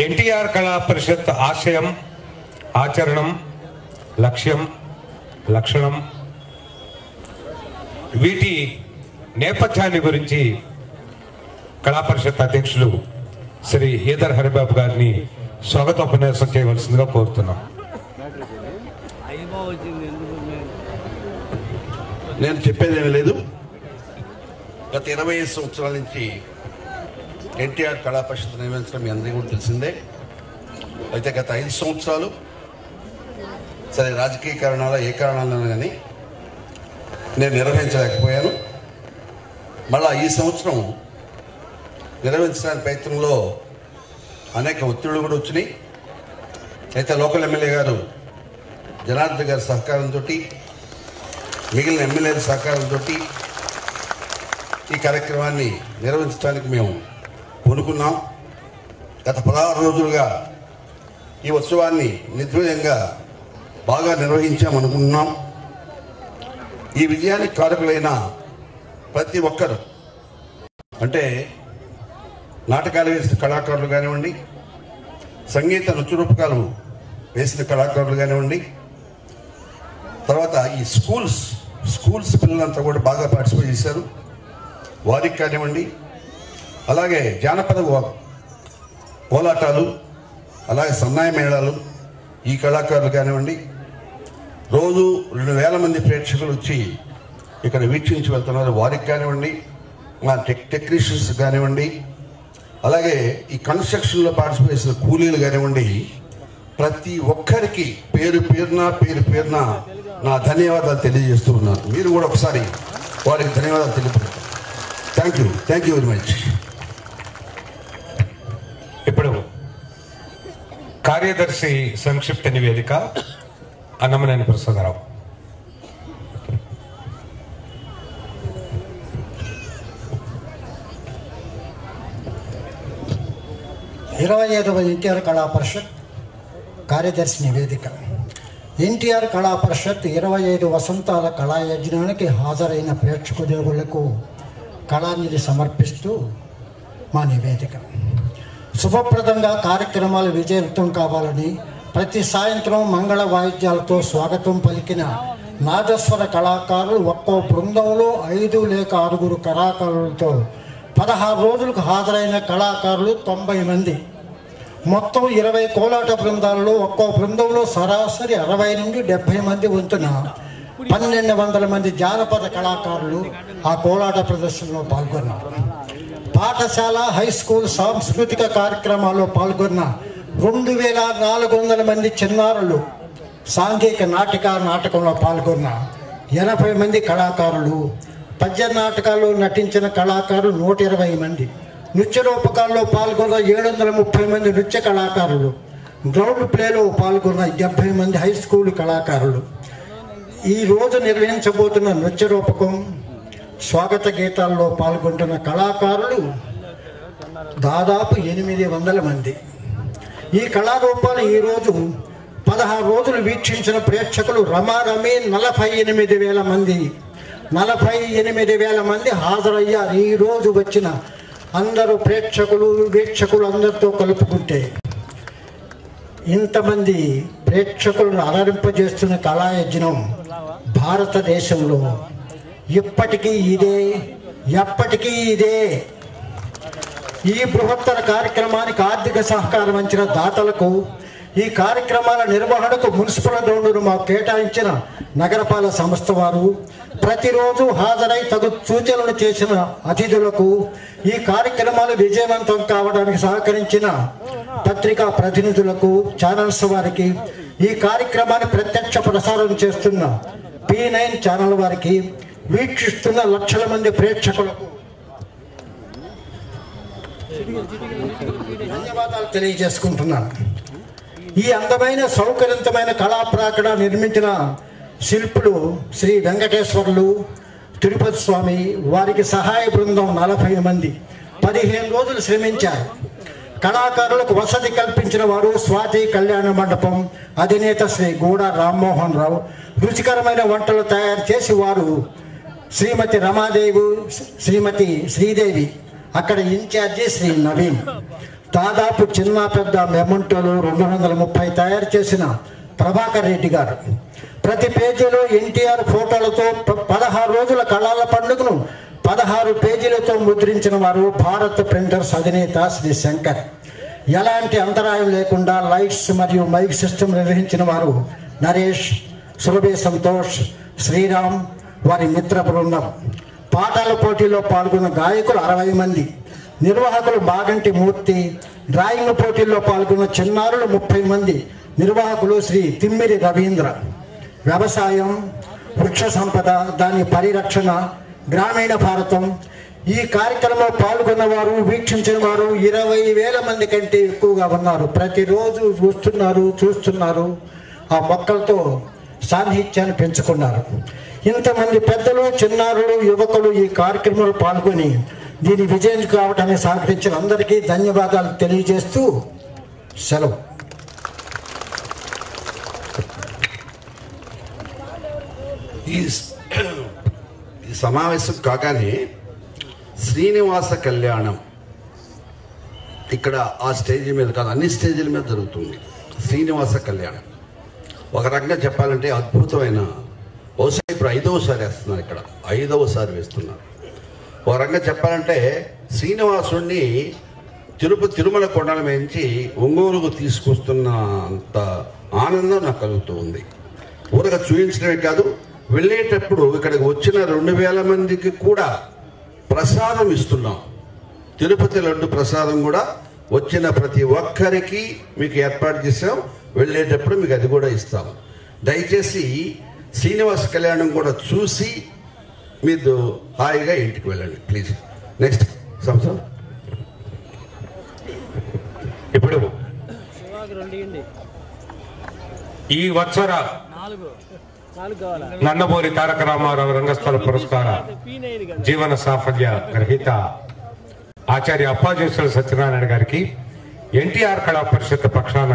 ఎన్టీఆర్ కళా పరిషత్ ఆశయం, ఆచరణం, లక్ష్యం, లక్షణం, వీటి నేపథ్యాన్ని గురించి కళా పరిషత్ అధ్యక్షులు శ్రీ ఈదర్ హరిబాబు గారిని స్వాగతోపన్యాసం చేయవలసిందిగా కోరుతున్నాం. నేను చెప్పేదేమీ లేదు. గత 25 సంవత్సరాల నుంచి ఎన్టీఆర్ కళా పరిషత్ నిర్వహించడం మీ అందరికీ కూడా తెలిసిందే. అయితే గత 5 సంవత్సరాలు సరే రాజకీయ కారణాల ఏ కారణాలైనా కానీ నేను నిర్వహించలేకపోయాను. మళ్ళా ఈ సంవత్సరం నిర్వహించడానికి ప్రయత్నంలో అనేక ఒత్తిళ్లు కూడా వచ్చినాయి. అయితే లోకల్ ఎమ్మెల్యే గారు జనార్దన్ గారి సహకారంతో, మిగిలిన ఎమ్మెల్యేల సహకారంతో ఈ కార్యక్రమాన్ని నిర్వహించడానికి మేము పూనుకున్నాం. గత 16 రోజులుగా ఈ ఉత్సవాన్ని నిర్విఘ్నంగా బాగా నిర్వహించామనుకుంటున్నాం. ఈ విజయానికి కారకులైన ప్రతి ఒక్కరు, అంటే నాటకాలు వేసిన కళాకారులు కానివ్వండి, సంగీత నృత్య రూపకాలు వేసిన కళాకారులు కానివ్వండి, తర్వాత ఈ స్కూల్స్ పిల్లలంతా కూడా బాగా పార్టిసిపేట్ చేశారు, వారికి కానివ్వండి, అలాగే జానపద కోలాటాలు, అలాగే సన్నాయి మేళాలు ఈ కళాకారులు కానివ్వండి, రోజు 2000 మంది ప్రేక్షకులు వచ్చి ఇక్కడ వీక్షించి వెళ్తున్నారు, వారికి కానివ్వండి, మా టెక్నీషియన్స్ కానివ్వండి, అలాగే ఈ కన్స్ట్రక్షన్లో పార్టిసిపేట్ చేసిన కూలీలు కానివ్వండి, ప్రతి ఒక్కరికి పేరు పేరున నా ధన్యవాదాలు తెలియజేస్తూ ఉన్నాను. మీరు కూడా ఒకసారి వారికి ధన్యవాదాలు తెలియపడతారు. Thank you very much. ఇప్పుడు కార్యదర్శి సంక్షిప్త నివేదిక అన్నమనేని ప్రసాదరావు. ఇరవై 25వ ఎన్టీఆర్ కళా పరిషత్ కార్యదర్శి నివేదిక. ఎన్టీఆర్ కళా పరిషత్ 25 వసంతాల కళాయజ్ఞానికి హాజరైన ప్రేక్షక దేవుళ్లకు కళానిధి సమర్పిస్తూ మా నివేదిక. శుభప్రదంగా కార్యక్రమాలు విజయవంతం కావాలని ప్రతి సాయంత్రం మంగళ వాయిద్యాలతో స్వాగతం పలికిన నాదస్వర కళాకారులు ఒక్కో బృందంలో 5 లేక 6 కళాకారులతో 16 రోజులకు హాజరైన కళాకారులు 90 మంది. మొత్తం 20 కోలాట బృందాలలో ఒక్కో బృందంలో సరాసరి 60 నుండి 70 మంది వంతున 1200 మంది జానపద కళాకారులు ఆ కోలాట ప్రదర్శనలో పాల్గొన్నారు. పాఠశాల, హై స్కూల్ సాంస్కృతిక కార్యక్రమాల్లో పాల్గొన్న 2400 మంది చిన్నారులు, సాంఘిక నాటకంలో పాల్గొన్న 80 మంది కళాకారులు, పద్య నాటకాల్లో నటించిన కళాకారులు 120 మంది, నృత్య రూపకాల్లో పాల్గొన్న 730 మంది నృత్య కళాకారులు, గ్రౌండ్ ప్లేలో పాల్గొన్న 70 మంది హై స్కూల్ కళాకారులు. ఈరోజు నిర్వహించబోతున్న నృత్య రూపకం, స్వాగత గీతాల్లో పాల్గొంటున్న కళాకారులు దాదాపు 800 మంది. ఈ కళారూపాలు ఈరోజు 16 రోజులు వీక్షించిన ప్రేక్షకులు రమారమి 48,000 మంది. 48,000 మంది హాజరయ్యారు. ఈరోజు వచ్చిన అందరూ వీక్షకులు అందరితో కలుపుకుంటే ఇంతమంది ప్రేక్షకులను అలరింపజేస్తున్న కళాయజ్ఞం భారతదేశంలో ఎప్పటికీ ఇదే. ఈ బృహత్తర కార్యక్రమానికి ఆర్థిక సహకారం అందించిన దాతలకు, ఈ కార్యక్రమాల నిర్వహణకు మున్సిపల్ గ్రౌండ్ను మాకు కేటాయించిన నగరపాలక సంస్థ వారు, ప్రతిరోజు హాజరై తగు సూచనలు చేసిన అతిథులకు, ఈ కార్యక్రమాలు విజయవంతం కావడానికి సహకరించిన పత్రికా ప్రతినిధులకు, ఛానల్స్ వారికి, ఈ కార్యక్రమాన్ని ప్రత్యక్ష ప్రసారం చేస్తున్న P9 ఛానల్ వారికి, వీక్షిస్తున్న లక్షల మంది ప్రేక్షకులకు ధన్యవాదాలు తెలియజేసుకుంటున్నాను. ఈ అందమైన సౌకర్యవంతమైన కళాప్రాకడ నిర్మించిన శిల్పులు శ్రీ వెంకటేశ్వర్లు తిరుపతి స్వామి, వారికి సహాయ బృందం 40 మంది 15 రోజులు శ్రమించారు. కళాకారులకు వసతి కల్పించిన వారు స్వాతి కళ్యాణ మండపం అధినేత శ్రీ గూడ రామ్మోహన్ రావు. రుచికరమైన వంటలు తయారు చేసి వారు శ్రీమతి రమాదేవి, శ్రీమతి శ్రీదేవి, అక్కడ ఇన్ఛార్జి శ్రీ నవీన్. దాదాపు చిన్న పెద్ద మెమంటోలు 230 తయారు చేసిన ప్రభాకర్ రెడ్డి గారు. ప్రతి పేజీలో ఎన్టీఆర్ ఫోటోలతో 16 రోజుల కళల పండుగను 16 పేజీలతో ముద్రించిన వారు భారత్ ప్రింటర్స్ అధినేత శ్రీ శంకర్. ఎలాంటి అంతరాయం లేకుండా లైట్స్ మరియు మైక్ సిస్టమ్ నిర్వహించిన వారు నరేష్, సురభి సంతోష్, శ్రీరామ్, వారి మిత్ర బృందం. పాటల పోటీలో పాల్గొన్న గాయకులు 60 మంది, నిర్వాహకులు బాగంటి మూర్తి. డ్రాయింగ్ పోటీల్లో పాల్గొన్న చిన్నారులు 30 మంది, నిర్వాహకులు శ్రీ తిమ్మిరి రవీంద్ర. వ్యవసాయం, వృక్ష సంపద, దాని పరిరక్షణ, గ్రామీణ భారతం. ఈ కార్యక్రమంలో పాల్గొన్న వారు, వీక్షించిన వారు 20,000 మంది కంటే ఎక్కువగా ఉన్నారు. ప్రతిరోజు చూస్తున్నారు. ఆ మొక్కలతో సాన్నిహిత్యాన్ని పెంచుకున్నారు. ఇంతమంది పెద్దలు, చిన్నారులు, యువకులు ఈ కార్యక్రమంలో పాల్గొని దీని విజయం కావడానికి సహకరించిన అందరికీ ధన్యవాదాలు తెలియజేస్తూ సెలవు. ఈ సమావేశం కాగానే శ్రీనివాస కళ్యాణం ఇక్కడ ఆ స్టేజ్ మీద కాదు, అన్ని స్టేజీల మీద జరుగుతుంది. శ్రీనివాస కళ్యాణం ఒక రకంగా చెప్పాలంటే అద్భుతమైన, బహుశా ఇప్పుడు 5వసారి వేస్తున్నారు, ఇక్కడ 5వసారి వేస్తున్నారు. ఒక రకంగా చెప్పాలంటే శ్రీనివాసుడిని తిరుమల కొండల మించి ఒంగోలుకు తీసుకొస్తున్న అంత ఆనందం నాకు కలుగుతూ ఉంది. ఊరగా చూపించడమే కాదు, వెళ్ళేటప్పుడు ఇక్కడికి వచ్చిన 2,000 మందికి కూడా ప్రసాదం ఇస్తున్నాం. తిరుపతి లడ్డు ప్రసాదం కూడా వచ్చిన ప్రతి ఒక్కరికి మీకు ఏర్పాటు చేసాం. వెళ్ళేటప్పుడు మీకు అది కూడా ఇస్తాం. దయచేసి శ్రీనివాస కళ్యాణం కూడా చూసి మీరు హాయిగా ఇంటికి వెళ్ళండి ప్లీజ్. నెక్స్ట్ సంవత్సరం ఇప్పుడు ఈ వత్సర నందమూరి తారక రామారావు రంగస్థల పురస్కార జీవన సాఫల్య గ్రహీత ఆచార్య అప్పాజేశ్వర సత్యనారాయణ గారికి ఎన్టీఆర్ కళా పరిషత్ పక్షాన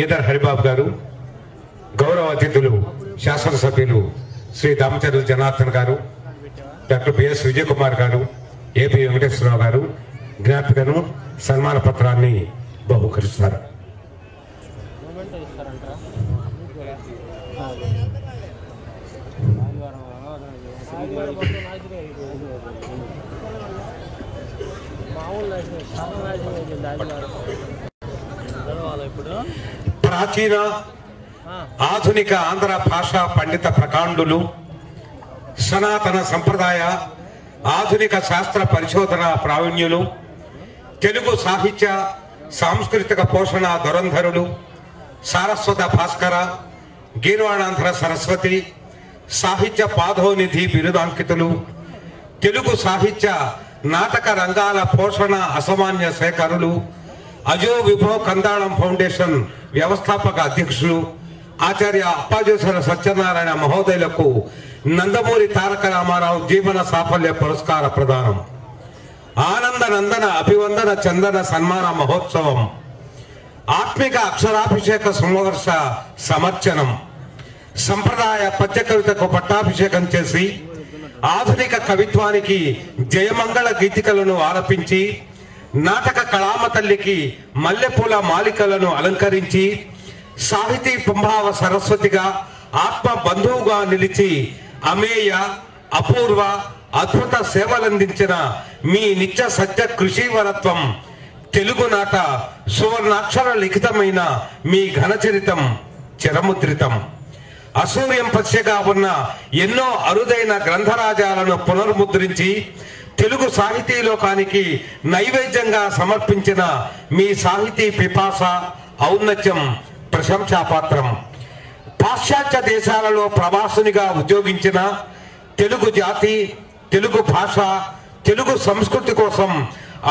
ఈదర్ హరిబాబు గారు, గౌరవ అతిథులు శాసనసభ్యులు శ్రీ దామచర్ల జనార్దన్ గారు, డాక్టర్ బిఎస్ విజయ్ కుమార్ గారు, ఏపీ వెంకటేశ్వరరావు గారు జ్ఞాపికను, సన్మాన పత్రాన్ని బహుకరిస్తారు. ప్రాచీన ఆధునిక ఆంధ్ర భాషా పండిత ప్రకాండులు, సనాతన సంప్రదాయ ఆధునిక శాస్త్ర పరిశోధన ప్రావీణ్యులు, తెలుగు సాహిత్య సాంస్కృతిక పోషణ ధురంధరులు, సారస్వత భాస్కర, గీర్వాణాంధ్ర సరస్వతి, సాహిత్య పాదోనిధి బిరుదాంకితులు, తెలుగు సాహిత్య నాటక రంగాల పోషణ అసామాన్య సేకరులు, అజో విభో కందాళం ఫౌండేషన్ వ్యవస్థాపక అధ్యక్షులు ఆచార్య అప్పాజేశ్వర సత్యనారాయణ మహోదయులకు నందమూరి తారక రామారావు జీవన సాఫల్య పురస్కార ప్రదానం. ఆనంద నందన అభివందన చందన సన్మాన మహోత్సవం, ఆత్మిక అక్షరాభిషేక సంవర్ష సమర్చనం, సంప్రదాయ పద్య కవితకు పట్టాభిషేకం చేసి ఆధునిక కవిత్వానికి జయమంగళ గీతికలను ఆలపించి నాటక కళామ తల్లికి మల్లెపూల మాలికలను అలంకరించి సాహితీ పుంభావ సరస్వతిగా ఆత్మ బంధువుగా నిలిచి అమేయ అపూర్వ అద్భుత సేవలందించిన మీ నిత్య సత్య కృషివరత్వం, తెలుగునాట సువర్ణాక్షర లిఖితమైన మీ ఘనచరితం చిరముద్రితం. అసూర్యం పచ్చగా ఉన్న ఎన్నో అరుదైన గ్రంథరాజాలను పునర్ముద్రించి తెలుగు సాహితీ లోకానికి నైవేద్యంగా సమర్పించిన మీ సాహితీ పిపాస ఔన్నత్యం ప్రశంసాపాత్రం. పాశ్చాత్య దేశాలలో ప్రవాసునిగా ఉద్యోగించిన తెలుగు జాతి, తెలుగు భాష, తెలుగు సంస్కృతి కోసం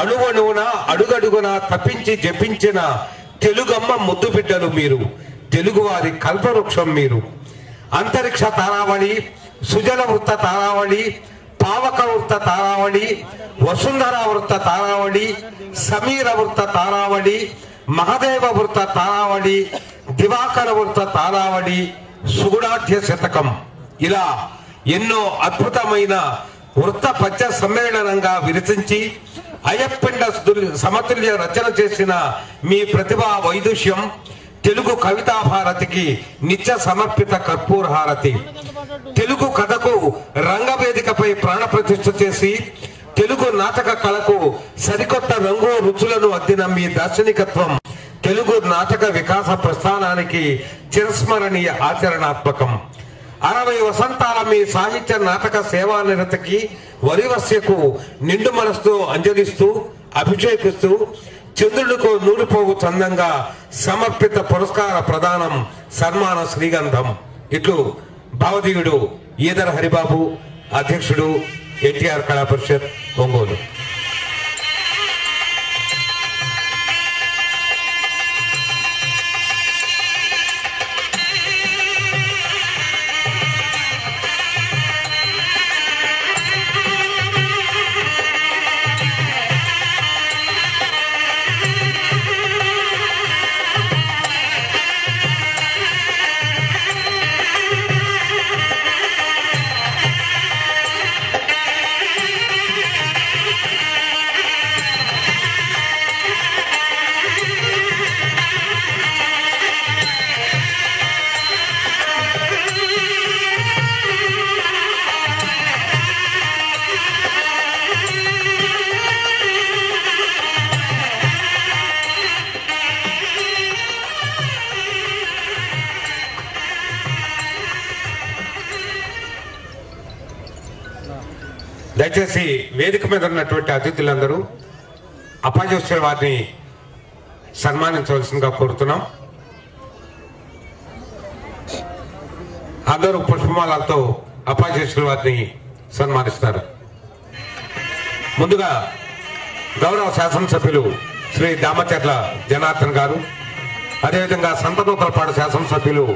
అణువణువున అడుగడుగున తప్పించి జపించిన తెలుగమ్మ ముద్దు బిడ్డలు మీరు. తెలుగువారి కల్పవృక్షం మీరు. అంతరిక్ష తారావళి, సుజల వృత్త తారావళి, పావక వృత్త తారావళి, వసుంధర వృత్త తారావళి, సమీర వృత్త తారావళి, మహదేవ వృత్త తారావళి, దివాకర వృత్త తారావళి, సుగుణాఢ్య శతకం, ఇలా ఎన్నో అద్భుతమైన వృత్త పద్య సమ్మేళనంగా విరచించి అయప్పిండ సమతుల్య రచన చేసిన మీ ప్రతిభా వైదుష్యం తెలుగు కవితా భారతికి నిత్య సమర్పిత కర్పూర హారతి. తెలుగు కథకు రంగవేదికపై ప్రాణప్రతిష్ఠ చేసి తెలుగు నాటక కళకు సరికొత్త రంగు రుచులను అద్దిన మీ దార్శనికత్వం తెలుగు నాటక వికాస ప్రస్థానానికి చిరస్మరణీయ ఆచరణాత్మకం. 60 వసంతాల మీ సాహిత్య నాటక సేవా నిరతకి వరివస్యకు నిండు మనసుతో అంజలిస్తూ అభిషేకిస్తూ చంద్రుడికో నూరిపోగు చందంగా సమర్పిత పురస్కార ప్రదానం సన్మాన శ్రీగంధం. ఇట్లు భావదీయుడు ఈదర హరిబాబు, అధ్యక్షుడు, ఎన్టీఆర్ కళా పరిషత్, ఒంగోలు. దయచేసి వేదిక మీద ఉన్నటువంటి అతిథులందరూ అప్పాజీ వారిని సన్మానించవలసిందిగా కోరుతున్నాం. అందరూ పుష్పమాలతో అప్పాజీ వారిని సన్మానిస్తారు. ముందుగా గౌరవ శాసనసభ్యులు శ్రీ దామచర్ల జనార్దన్ గారు, అదేవిధంగా సంతనూతలపాడు శాసనసభ్యులు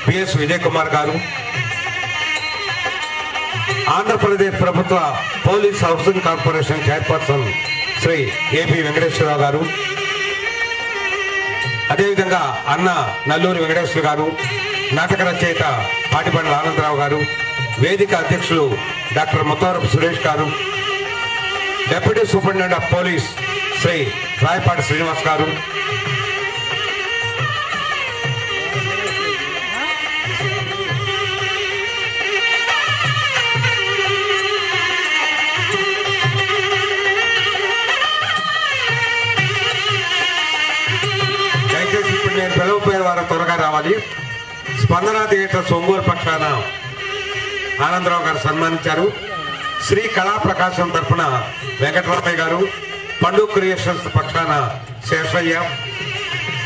పిఎస్ విజయ్ కుమార్ గారు, ఆంధ్రప్రదేశ్ ప్రభుత్వ police housing corporation chairperson Shri AP Venkateswara Rao garu, అదేవిధంగా అన్న నల్లూరి వెంకటేశ్వర గారు, నాటక రచయిత పాటిబండ్ల ఆనందరావు గారు, వేదిక అధ్యక్షులు doctor Muttavarapu Suresh garu, deputy superintendent of police Shri Rayapati Srinivas garu, నేను పిలవపోయే వారు త్వరగా రావాలి. స్పందన థియేటర్స్ ఒంగోలు పక్షాన ఆనందరావు గారు సన్మానించారు. శ్రీ కళా ప్రకాశం తరఫున వెంకటరామయ్య గారు, పండు క్రియేషన్స్ పక్షాన శేషయ్య,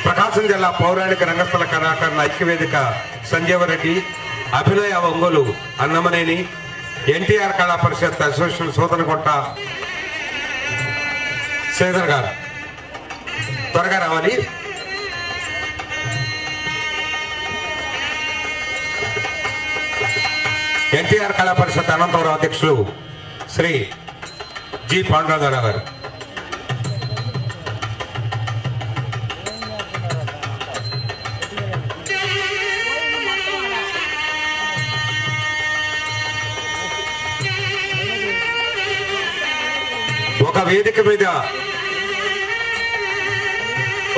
ప్రకాశం జిల్లా పౌరాణిక రంగస్థల కళాకారుల ఐక్యవేదిక సంజీవరెడ్డి, అభినయ ఒంగోలు అన్నమనేని, ఎన్టీఆర్ కళా పరిషత్ అసోసియేషన్ సోదనకొట్ట శ్రీధర్ గారు త్వరగా రావాలి. ఎన్టీఆర్ కళా పరిషత్ అనంతపురం అధ్యక్షులు శ్రీ జి పాండురంగారావు గారు, ఒక వేదిక మీద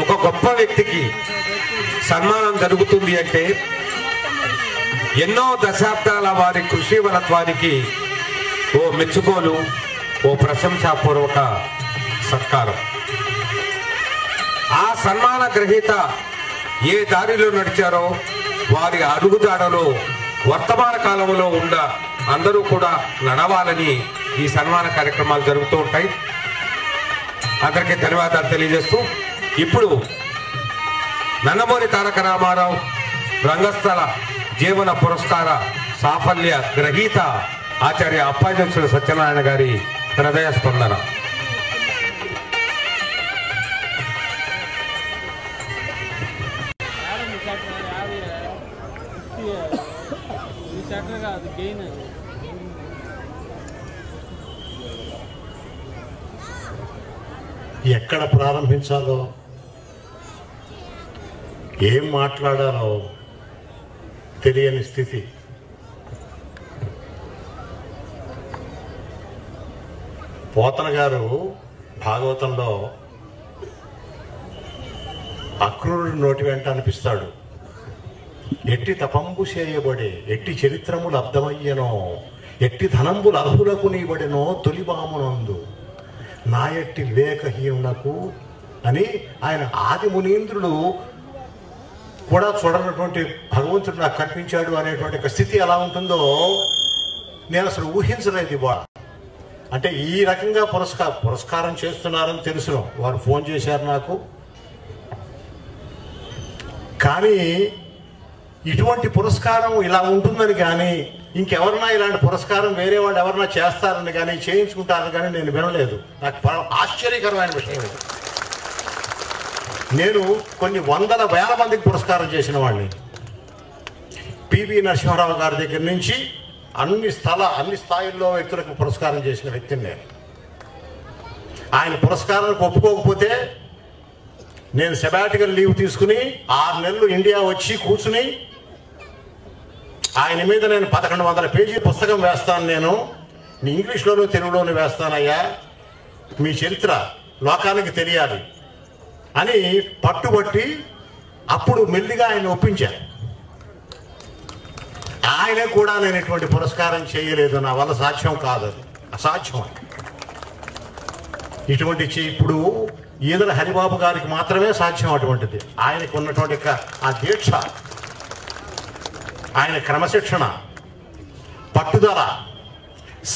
ఒక గొప్ప వ్యక్తికి సన్మానం జరుగుతుంది అంటే ఎన్నో దశాబ్దాల వారి కృషి వలత్వానికి ఓ మెచ్చుకోలు, ఓ ప్రశంసాపూర్వక సత్కారం. ఆ సన్మాన గ్రహీత ఏ దారిలో నడిచారో వారి అడుగుజాడలో వర్తమాన కాలంలో ఉన్న అందరూ కూడా నడవాలని ఈ సన్మాన కార్యక్రమాలు జరుగుతూ ఉంటాయి. అందరికీ ధన్యవాదాలు తెలియజేస్తూ ఇప్పుడు నందమూరి తారక రామారావు రంగస్థల జీవన పురస్కార సాఫల్య గ్రహీత ఆచార్య అప్పాజీ సత్యనారాయణ గారి హృదయ స్పందన. ఎక్కడ ప్రారంభించాలో, ఏం మాట్లాడాలో తెలియని స్థితి. పోతన గారు భాగవతంలో అక్రూరుడి నోటి వెంట అనిపిస్తాడు. ఎట్టి తపంబు చేయబడే, ఎట్టి చరిత్రములు అర్థమయ్యనో, ఎట్టి ధనంబులు అర్హులకు నీబడినో తొలిబామునందు నా ఎట్టి వివేకహీనునకు అని ఆయన ఆది మునీంద్రుడు కూడా చూడనటువంటి భగవంతుడు నాకు కనిపించాడు అనేటువంటి ఒక స్థితి ఎలా ఉంటుందో నేను అసలు ఊహించలేదు. ఇవాళ అంటే ఈ రకంగా పురస్కారం చేస్తున్నారని తెలుసు. వారు ఫోన్ చేశారు నాకు. కానీ ఇటువంటి పురస్కారం ఇలా ఉంటుందని కానీ, ఇంకెవరన్నా ఇలాంటి పురస్కారం వేరే వాళ్ళు ఎవరన్నా చేస్తారని కానీ, చేయించుకుంటారని కానీ నేను వినలేదు. నాకు ఆశ్చర్యకరమైన విషయం ఇది. నేను కొన్ని వందల వేల మందికి పురస్కారం చేసిన వాడిని. పివి నరసింహారావు గారి దగ్గర నుంచి అన్ని స్థాయిల్లో వ్యక్తులకు పురస్కారం చేసిన వ్యక్తిని నేను. ఆయన పురస్కారానికి ఒప్పుకోకపోతే నేను సెబాటికల్ లీవ్ తీసుకుని 6 నెలలు ఇండియా వచ్చి కూర్చుని ఆయన మీద నేను 1100 పేజీ పుస్తకం వేస్తాను. నేను ఇంగ్లీష్లోనూ తెలుగులోనూ వేస్తానయ్యా, మీ చరిత్ర లోకానికి తెలియాలి అని పట్టుబట్టి అప్పుడు మెల్లిగా ఆయన ఒప్పించాను. ఆయన కూడా నేను ఇటువంటి పురస్కారం చేయలేదు, నా వల్ల సాధ్యం కాదు, అసాధ్యం. ఇటువంటి ఇప్పుడు ఈదల హరిబాబు గారికి మాత్రమే సాధ్యం అటువంటిది. ఆయనకు ఉన్నటువంటి ఆ దీక్ష, ఆయన క్రమశిక్షణ, పట్టుదల,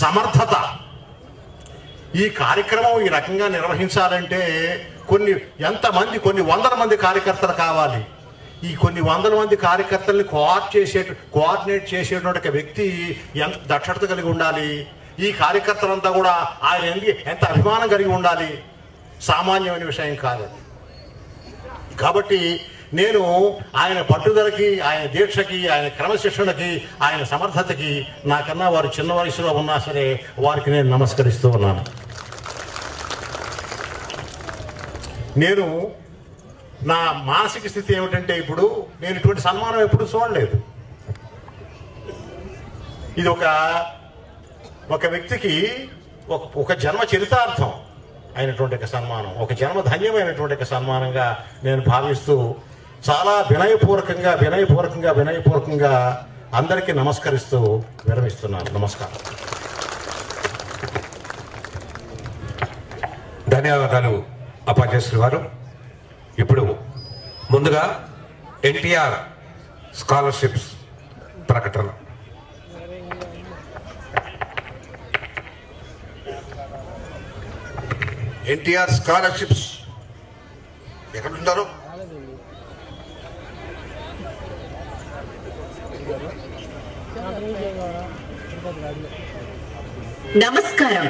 సమర్థత. ఈ కార్యక్రమం ఈ రకంగా నిర్వహించాలంటే కొన్ని వందల మంది కార్యకర్తలు కావాలి. ఈ కొన్ని వందల మంది కార్యకర్తల్ని కోఆర్డినేట్ చేసేటువంటి వ్యక్తి ఎంత దక్షత కలిగి ఉండాలి. ఈ కార్యకర్తలంతా కూడా ఆయన ఎంత అభిమానం కలిగి ఉండాలి. సామాన్యమైన విషయం కాదు. కాబట్టి నేను ఆయన పట్టుదలకి, ఆయన దీక్షకి, ఆయన క్రమశిక్షణకి, ఆయన సమర్థతకి నాకన్నా వారు చిన్న వయసులో ఉన్నా సరే వారికి నేను నమస్కరిస్తూ ఉన్నాను. నేను నా మానసిక స్థితి ఏమిటంటే, ఇప్పుడు నేను ఇటువంటి సన్మానం ఎప్పుడు చూడలేదు. ఇది ఒక వ్యక్తికి ఒక జన్మ చరితార్థం అయినటువంటి సన్మానం, ఒక జన్మ ధన్యమైనటువంటి సన్మానంగా నేను భావిస్తూ చాలా వినయపూర్వకంగా అందరికీ నమస్కరిస్తూ విరమిస్తున్నాను. నమస్కారం. ధన్యవాదాలు అప్పాజీ గారు. ఇప్పుడు ముందుగా ఎన్టీఆర్ స్కాలర్షిప్స్ ప్రకటన. ఎన్టీఆర్ స్కాలర్షిప్స్ ఎక్కడుంటారు? నమస్కారం.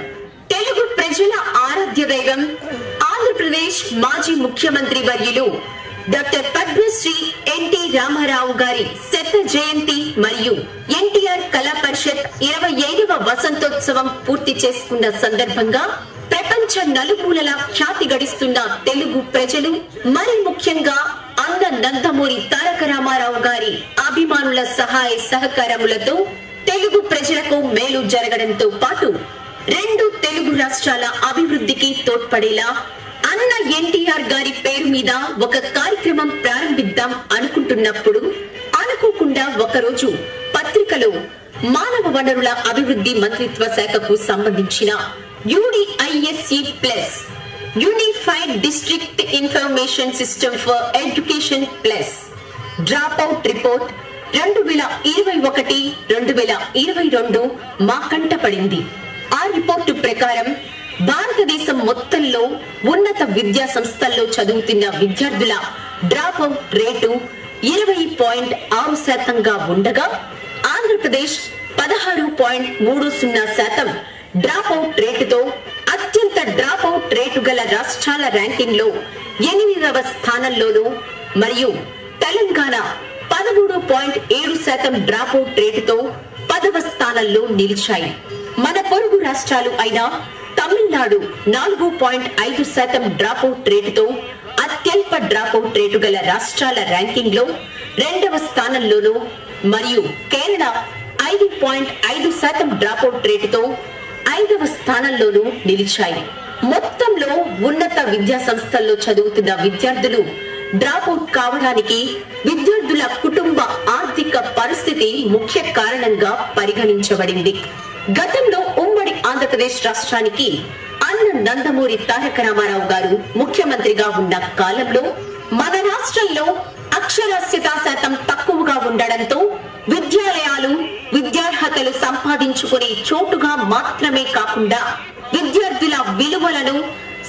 తెలుగు ప్రజల ఆరాధ్య దైవం, ఆంధ్రప్రదేశ్ మాజీ ముఖ్యమంత్రి వర్యులు డాక్టర్ పద్మశ్రీ ఎన్టీ రామారావు గారి శత జయంతి మరియు ఎన్టీఆర్ కళా పరిషత్ 25వ వసంతోత్సవం పూర్తి చేసుకున్న సందర్భంగా ప్రపంచ నలుమూలల ఖ్యాతి గడిస్తున్న తెలుగు ప్రజలు, మరి ముఖ్యంగా అన్న నందమూరి తారక రామారావు గారి అభిమానుల సహాయ సహకారములతో తెలుగు ప్రజలకు మేలు జరగడంతో పాటు 2 తెలుగు రాష్ట్రాల అభివృద్ధికి తోడ్పడేలా అన్న ఎన్టీఆర్ గారి పేరు మీద ఒక కార్యక్రమం ప్రారంభిద్దాం అనుకుంటున్నప్పుడు అనుకోకుండా ఒకరోజు పత్రికలో మానవ వనరుల అభివృద్ధి మంత్రిత్వ శాఖకు సంబంధించిన UDISC+ unified district information system for education plus drop out report 2021-2022 మా కంట పడింది. ఆ రిపోర్టు ప్రకారం భారతదేశం మొత్తంలో ఉన్నత విద్యా సంస్థల్లో చదువుతున్న విద్యార్థుల డ్రాప్ అవుట్ రేటు 20.6%గా ఉండగా ఆంధ్రప్రదేశ్ 16.30% డ్రాప్ అవుట్ రేటుతో అత్యంత డ్రాప్ అవుట్ రేటు గల రాష్ట్రాల ర్యాంకింగ్ లో 8వ స్థానంలోను మరియు తెలంగాణ 13.7% డ్రాప్ అవుట్ రేటుతో 10వ స్థానంలో నిలిచాయి. మన పొరుగు రాష్ట్రాలు అయిన తమిళనాడు 4.5% డ్రాప్ అవుట్ రేటుతో అత్యల్ప డ్రాప్ అవుట్ రేటు గల రాష్ట్రాల ర్యాంకింగ్ లో 2వ స్థానంలోను మరియు కేరళ 5.5% డ్రాప్ అవుట్ రేటుతో 5వ స్థానంలోను నిలిచాయి. మొత్తంలో ఉన్నత విద్యా సంస్థల్లో చదువుతున్న విద్యార్థులు డ్రాప్ అవుట్ కావడానికి విద్యార్థుల కుటుంబ ఆర్థిక పరిస్థితి ముఖ్య కారణంగా పరిగణించబడింది. గతంలో ఉమ్మడి ఆంధ్రప్రదేశ్ రాష్ట్రానికి అన్న నందమూరి తారక రామారావు గారు ముఖ్యమంత్రిగా ఉన్న కాలంలో మన రాష్ట్రంలో అక్షరాస్యతా శాతం తక్కువగా ఉండడంతో విద్యాలయాలు విద్యార్హతలు సంపాదించుకునే చోటుగా మాత్రమే కాకుండా విద్యార్థుల విలువలను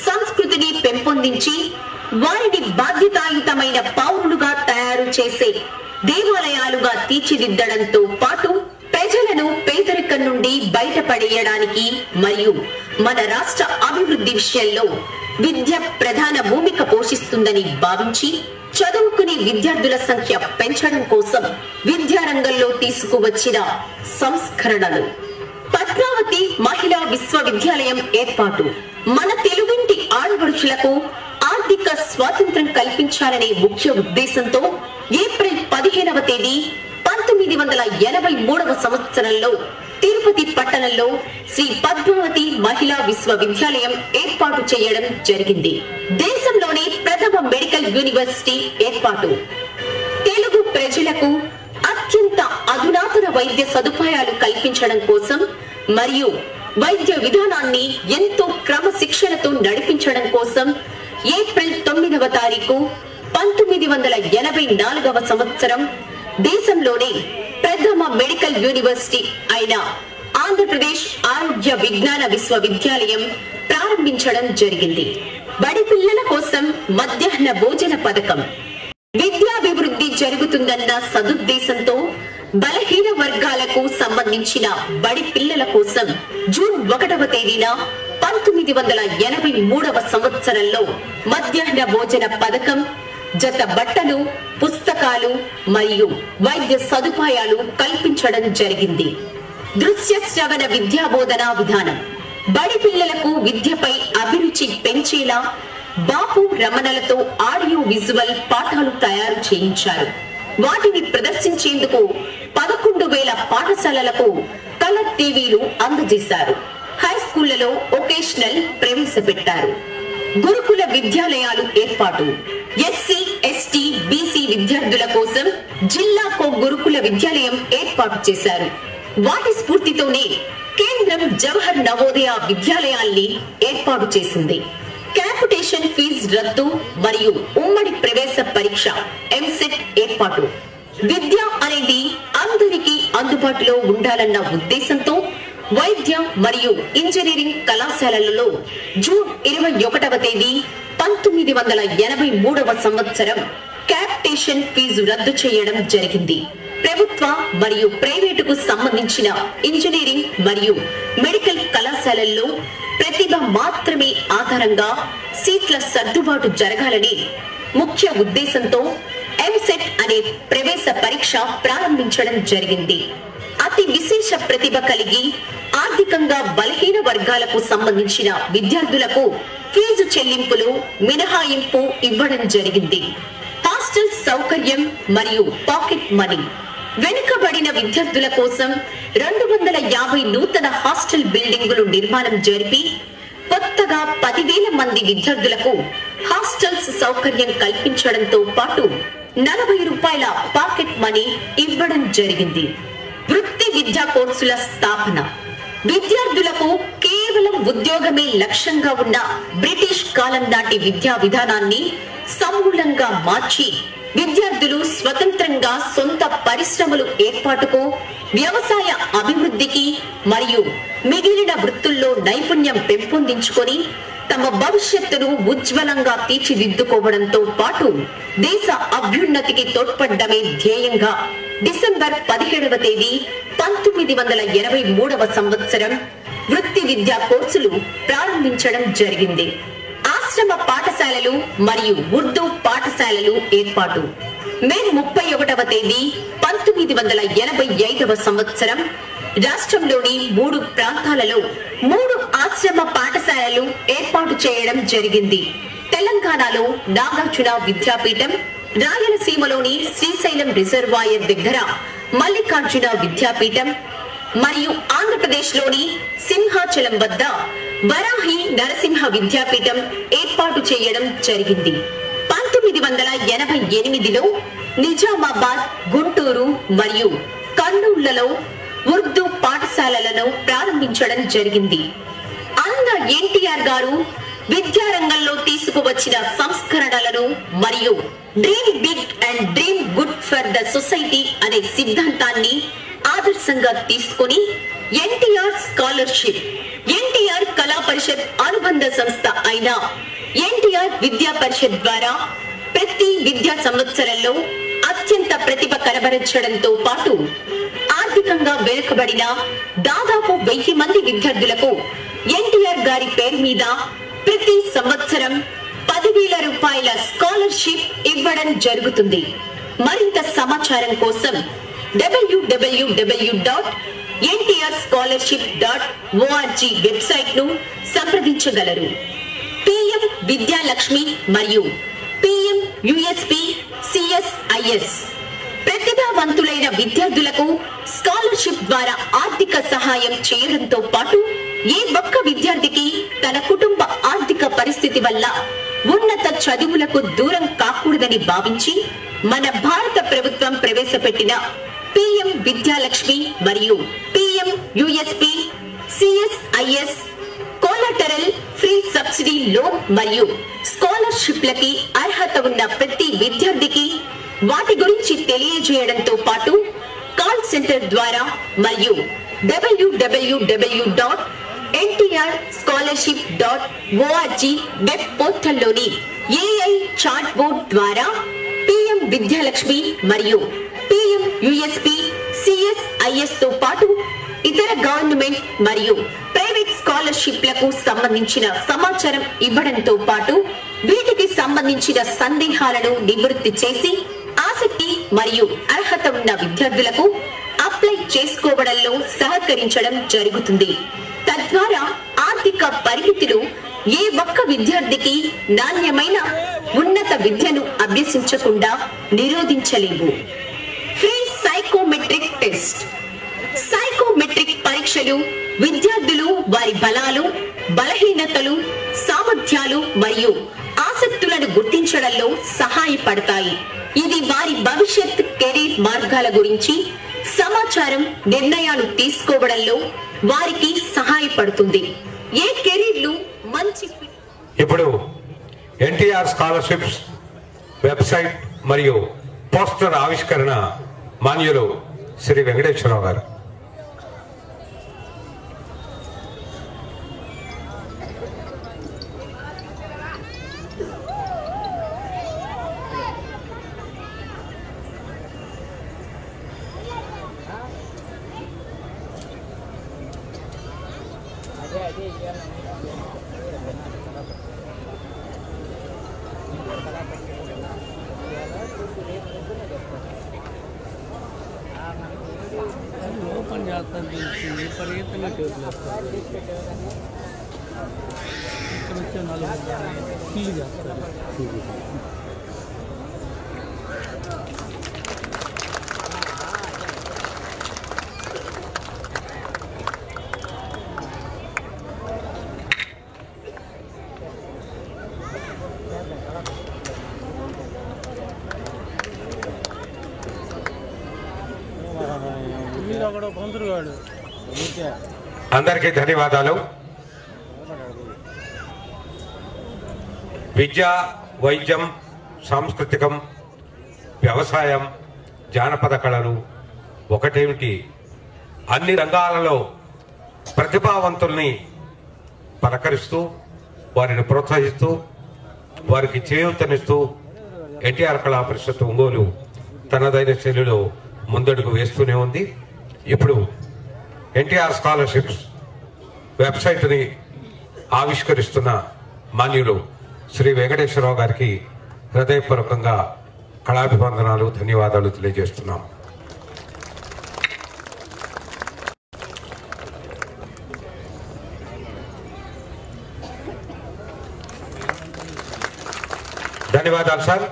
సంస్కృతిని పెంపొందించి వారిని బాధ్యతాయుతమైన పౌరులుగా తయారు చేసే దేవాలయాలుగా తీర్చిదిద్దడంతో పాటు ప్రజలను పేదరికం నుండి బయటపడేయడానికి మరియు మన రాష్ట్ర అభివృద్ధి విషయంలో విద్య ప్రధాన భూమిక పోషిస్తుందని భావించి చదువుకునే విద్యార్థుల సంఖ్య పెంచడం కోసం విద్యారంగంలో తీసుకువచ్చిన సంస్కరణలు. పద్మావతి మహిళా విశ్వవిద్యాలయం ఏర్పాటు మన తెలుగింటి ఆడపడుచులకు ఆర్థిక స్వాతంత్రం కల్పించాలనే ముఖ్య ఉద్దేశంతో ఏప్రిల్ 15వ తేదీ 1983వ సంవత్సరంలో తిరుపతి పట్టణంలో శ్రీ పద్మావతి మహిళా విశ్వవిద్యాలయం ఏర్పాటు చేయడం జరిగింది. దేశంలోనే ప్రథమ మెడికల్ యూనివర్సిటీ ఏర్పాటు తెలుగు ప్రజలకు అత్యంత అధునాతన వైద్య సదుపాయాలు కల్పించడం కోసం మరియు వైద్య విధానాన్ని ఎంతో క్రమశిక్షణతో నడిపించడం కోసం ఏప్రిల్ 9వ తారీఖు 1984వ సంవత్సరం దేశంలోనే ప్రథమ మెడికల్ యూనివర్సిటీ అయిన ఆంధ్రప్రదేశ్ ఆరోగ్య విజ్ఞాన విశ్వవిద్యాలయం ప్రారంభించడం జరిగింది. బడి పిల్లల కోసం మధ్యాహ్న భోజన పథకం విద్యాభివృద్ధి జరుగుతుందన్న సదుద్దేశంతో బలహీన వర్గాలకు సంబంధించిన బడి పిల్లల కోసం జూన్ 1వ తేదీన 1983వ సంవత్సరంలో మధ్యాహ్న భోజన పథకం, జత బట్టలు, పుస్తకాలు మరియు వైద్య సదుపాయాలు కల్పించడం జరిగింది. దృశ్య శ్రవణ విద్యా బోధనా విధానం బడి పిల్లలకు విద్యపై అభిరుచి పెంచేలా బాపు రమణలతో ఆడియో విజువల్ పాఠాలు తయారు చేయించారు. వాటిని ప్రదర్శించేందుకు 11,000 పాఠశాలలకు కలర్ టీవీలు అందజేశారు. హై స్కూళ్లలో ఒకేషనల్ ప్రవేశపెట్టారు. గురుకుల విద్యాలయాలు ఏర్పాటు ఎస్సీ, ఎస్టీ, బీసీ విద్యార్థుల కోసం జిల్లాకో గురుకుల విద్యాలయం ఏర్పాటు చేశారు. వాటి స్ఫూర్తితోనే కేంద్రం జవహర్ నవోదయ విద్యాలయాల్ని ఏర్పాటు చేసింది. క్యాపిటేషన్ ఫీజు రద్దు మరియు ఉమ్మడి ప్రవేశ పరీక్ష ఎంసెట్ ఏర్పాటు. విద్య అనేది అందరికీ అందుబాటులో ఉండాలన్న ఉద్దేశంతో వైద్య మరియు ఇంజనీరింగ్ కళాశాలలలో జూన్ 21వ తేదీ 1983వ సంవత్సరం క్యాపిటేషన్ ఫీజు రద్దు చేయడం జరిగింది. ప్రభుత్వ మరియు ప్రైవేటుకు సంబంధించిన ఇంజనీరింగ్ మరియు మెడికల్ కళాశాలల్లో ప్రతిభ మాత్రమే ఆధారంగా సీట్ల సర్దుబాటు జరగాలని ముఖ్య ఉద్దేశంతో ఎంసెట్ అనే ప్రవేశ పరీక్ష ప్రారంభించడం జరిగింది. అతి విశేష ప్రతిభ కలిగి ఆర్థికంగా బలహీన వర్గాలకు సంబంధించిన విద్యార్థులకు ఫీజు చెల్లింపులు మినహాయింపు ఇవ్వడం జరిగింది. హాస్టల్ సౌకర్యం మరియు పాకెట్ మనీ వెనుకబడిన విద్యార్థుల కోసం 250 నూతన హాస్టల్ బిల్డింగులు నిర్మాణం జరిపి కొత్తగా 10,000 మంది విద్యార్థులకు హాస్టల్స్ సౌకర్యం కల్పించడంతో పాటు ₹40 పాకెట్ మనీ ఇవ్వడం జరిగింది. వృత్తి విద్యా కోర్సుల స్థాపన విద్యార్థులకు కేవలం ఉద్యోగమే లక్ష్యంగా ఉన్న బ్రిటిష్ కాలం నాటి విద్యా విధానాన్ని సమూలంగా మార్చి విద్యార్థులు స్వతంత్రంగా సొంత పరిశ్రమలు ఏర్పాటుకు, వ్యవసాయ అభివృద్ధికి మరియు మిగిలిన వృత్తుల్లో నైపుణ్యం పెంపొందించుకొని తమ భవిష్యత్తును ఉజ్వలంగా తీర్చిదిద్దుకోవడంతో పాటు దేశ అభ్యున్నతికి తోడ్పడమే ధ్యేయంగా డిసెంబర్ 17వ తేదీ 1983వ సంవత్సరం వృత్తి విద్యా కోర్సులు ప్రారంభించడం జరిగింది. ఆశ్రమ పాఠశాలలు మరియు ఉర్దూ పాఠశాలలు ఏర్పాటు మే 31వ తేదీ 1985వ సంవత్సరం రాష్ట్రంలోని 3 ప్రాంతాలలో 3 ఆశ్రమ పాఠశాలలు ఏర్పాటు చేయడం జరిగింది. తెలంగాణలో నాగార్జున విద్యాపీఠం, రాయలసీమలోని శ్రీశైలం రిజర్వాయర్ దగ్గర మల్లికార్జున విద్యాపీఠం మరియు ఆంధ్రప్రదేశ్ లోని సింహాచలం వద్ద వరాహి నరసింహ విద్యాపీఠం ఏర్పాటు చేయడం జరిగింది. 1988లో నిజామాబాద్, గుంటూరు మరియు కర్నూలులలో ఉర్దూ పాఠశాలలను ప్రారంభించడం జరిగింది. అన్న ఎన్టీఆర్ గారు విద్యారంగంలో తీసుకువచ్చిన సంస్కరణలను మరియు dream big and dream good for the society అనే సిద్ధాంతాన్ని ఆదర్శంగా తీసుకొని ఎన్టీఆర్ స్కాలర్షిప్, ఎన్టీఆర్ కళా పరిషత్ అనుబంధ సంస్థ అయిన ఎన్టీఆర్ విద్యా పరిషత్ ద్వారా ప్రతి విద్యా సంవత్సరంలో అత్యంత ప్రతిభ కనబరచడంతో పాటు ఆర్థికంగా వెనుకబడిన దాదాపు 1000 మంది విద్యార్థులకు ఎన్టీఆర్ గారి పేరు మీద ప్రతి సంవత్సరం 10,000 రూపాయల స్కాలర్షిప్ ఇవ్వడం జరుగుతుంది. మరింత సమాచారం కోసం www.ntrScholarship.org వెబ్సైట్ ను సంప్రదించగలరు. పిఎం విద్యాలక్ష్మి మరియు పిఎం యుఎస్పి సిఎస్ఐఎస్ ప్రతిభావంతులైన విద్యార్థులకు స్కాలర్షిప్ ద్వారా ఆర్థిక సహాయం చేయడంతో పాటు ఏ ఒక్క విద్యార్థికి తన కుటుంబ ఆర్థిక పరిస్థితి వల్ల ఉన్నత చదువులకు దూరం కాకూడదని భావించి మన భారత ప్రభుత్వం ప్రవేశపెట్టిన పిఎం విద్యాలక్ష్మి మరియు PM USP సిఎస్ఐఎస్ collateral free subsidy loan మరియు స్కాలర్షిప్లకి అర్హత ఉన్న ప్రతి విద్యార్థికి వాటి గురించి తెలియజేయడంతో పాటు కాల్ సెంటర్ ద్వారా మరియు www.ntrScholarship.org వెబ్ పోర్టల్లోని ఏఐ చాట్ బోర్డ్ ద్వారా పిఎం విద్యాలక్ష్మి మరియు పిఎం యుఎస్పి సిఎస్ఐఎస్ తో పాటు ఇతర గవర్నమెంట్ మరియు ప్రైవేట్ స్కాలర్షిప్లకు సంబంధించిన సమాచారం ఇవ్వడంతో పాటు వీటికి సంబంధించిన సందేహాలను నివృత్తి చేసి ఆసక్తి మరియు అర్హత ఉన్న విద్యార్థులకు అప్లై చేసుకోవడంలో సహకరించడం జరుగుతుంది. తద్వారా ఆర్థిక పరిమితులు ఏ ఒక్క విద్యార్థికి నాణ్యమైన ఉన్నత విద్యను అభ్యసించకుండా నిరోధించలేవు. Free psychometric test. సైకోమెట్రిక్ పరీక్షలు విద్యార్థులు వారి బలాలు, బలహీనతలు, సామర్థ్యాలు మరియు ఆసక్తులను గుర్తించడంలో సహాయపడతాయి. ఇది వారి భవిష్యత్ కెరీర్ మార్గాల గురించి సమాచారం, నిర్ణయాలు తీసుకోవడంలో వారికి సహాయపడుతుంది. ఏ కెరీర్లు మంచి ఇప్పుడు ఎన్టీఆర్ స్కాలర్షిప్స్ వెబ్సైట్ మరియు పోస్టర్ ఆవిష్కరణ మాన్యులు శ్రీ వెంకటేశ్వరరావు గారు. ఓపెన్ చేస్తాను విపరీతంగా టేబుల్ వేస్తారు. ఇక్కడ వచ్చే 4 ఫిల్ చేస్తారు. అందరికీ ధన్యవాదాలు. విద్య, వైద్యం, సాంస్కృతికం, వ్యవసాయం, జానపద కళలు ఒకటేమిటి అన్ని రంగాలలో ప్రతిభావంతుల్ని పలకరిస్తూ వారిని ప్రోత్సహిస్తూ వారికి చేయూతనిస్తూ ఎన్టీఆర్ కళా పరిషత్ ఒంగోలు తనదైన శైలిలో ముందడుగు వేస్తూనే ఉంది. ఇప్పుడు ఎన్టీఆర్ స్కాలర్షిప్స్ వెబ్సైట్ని ఆవిష్కరిస్తున్న మాన్యులు శ్రీ వెంకటేశ్వరరావు గారికి హృదయపూర్వకంగా కళాభివందనాలు, ధన్యవాదాలు తెలియజేస్తున్నాం. ధన్యవాదాలు సార్.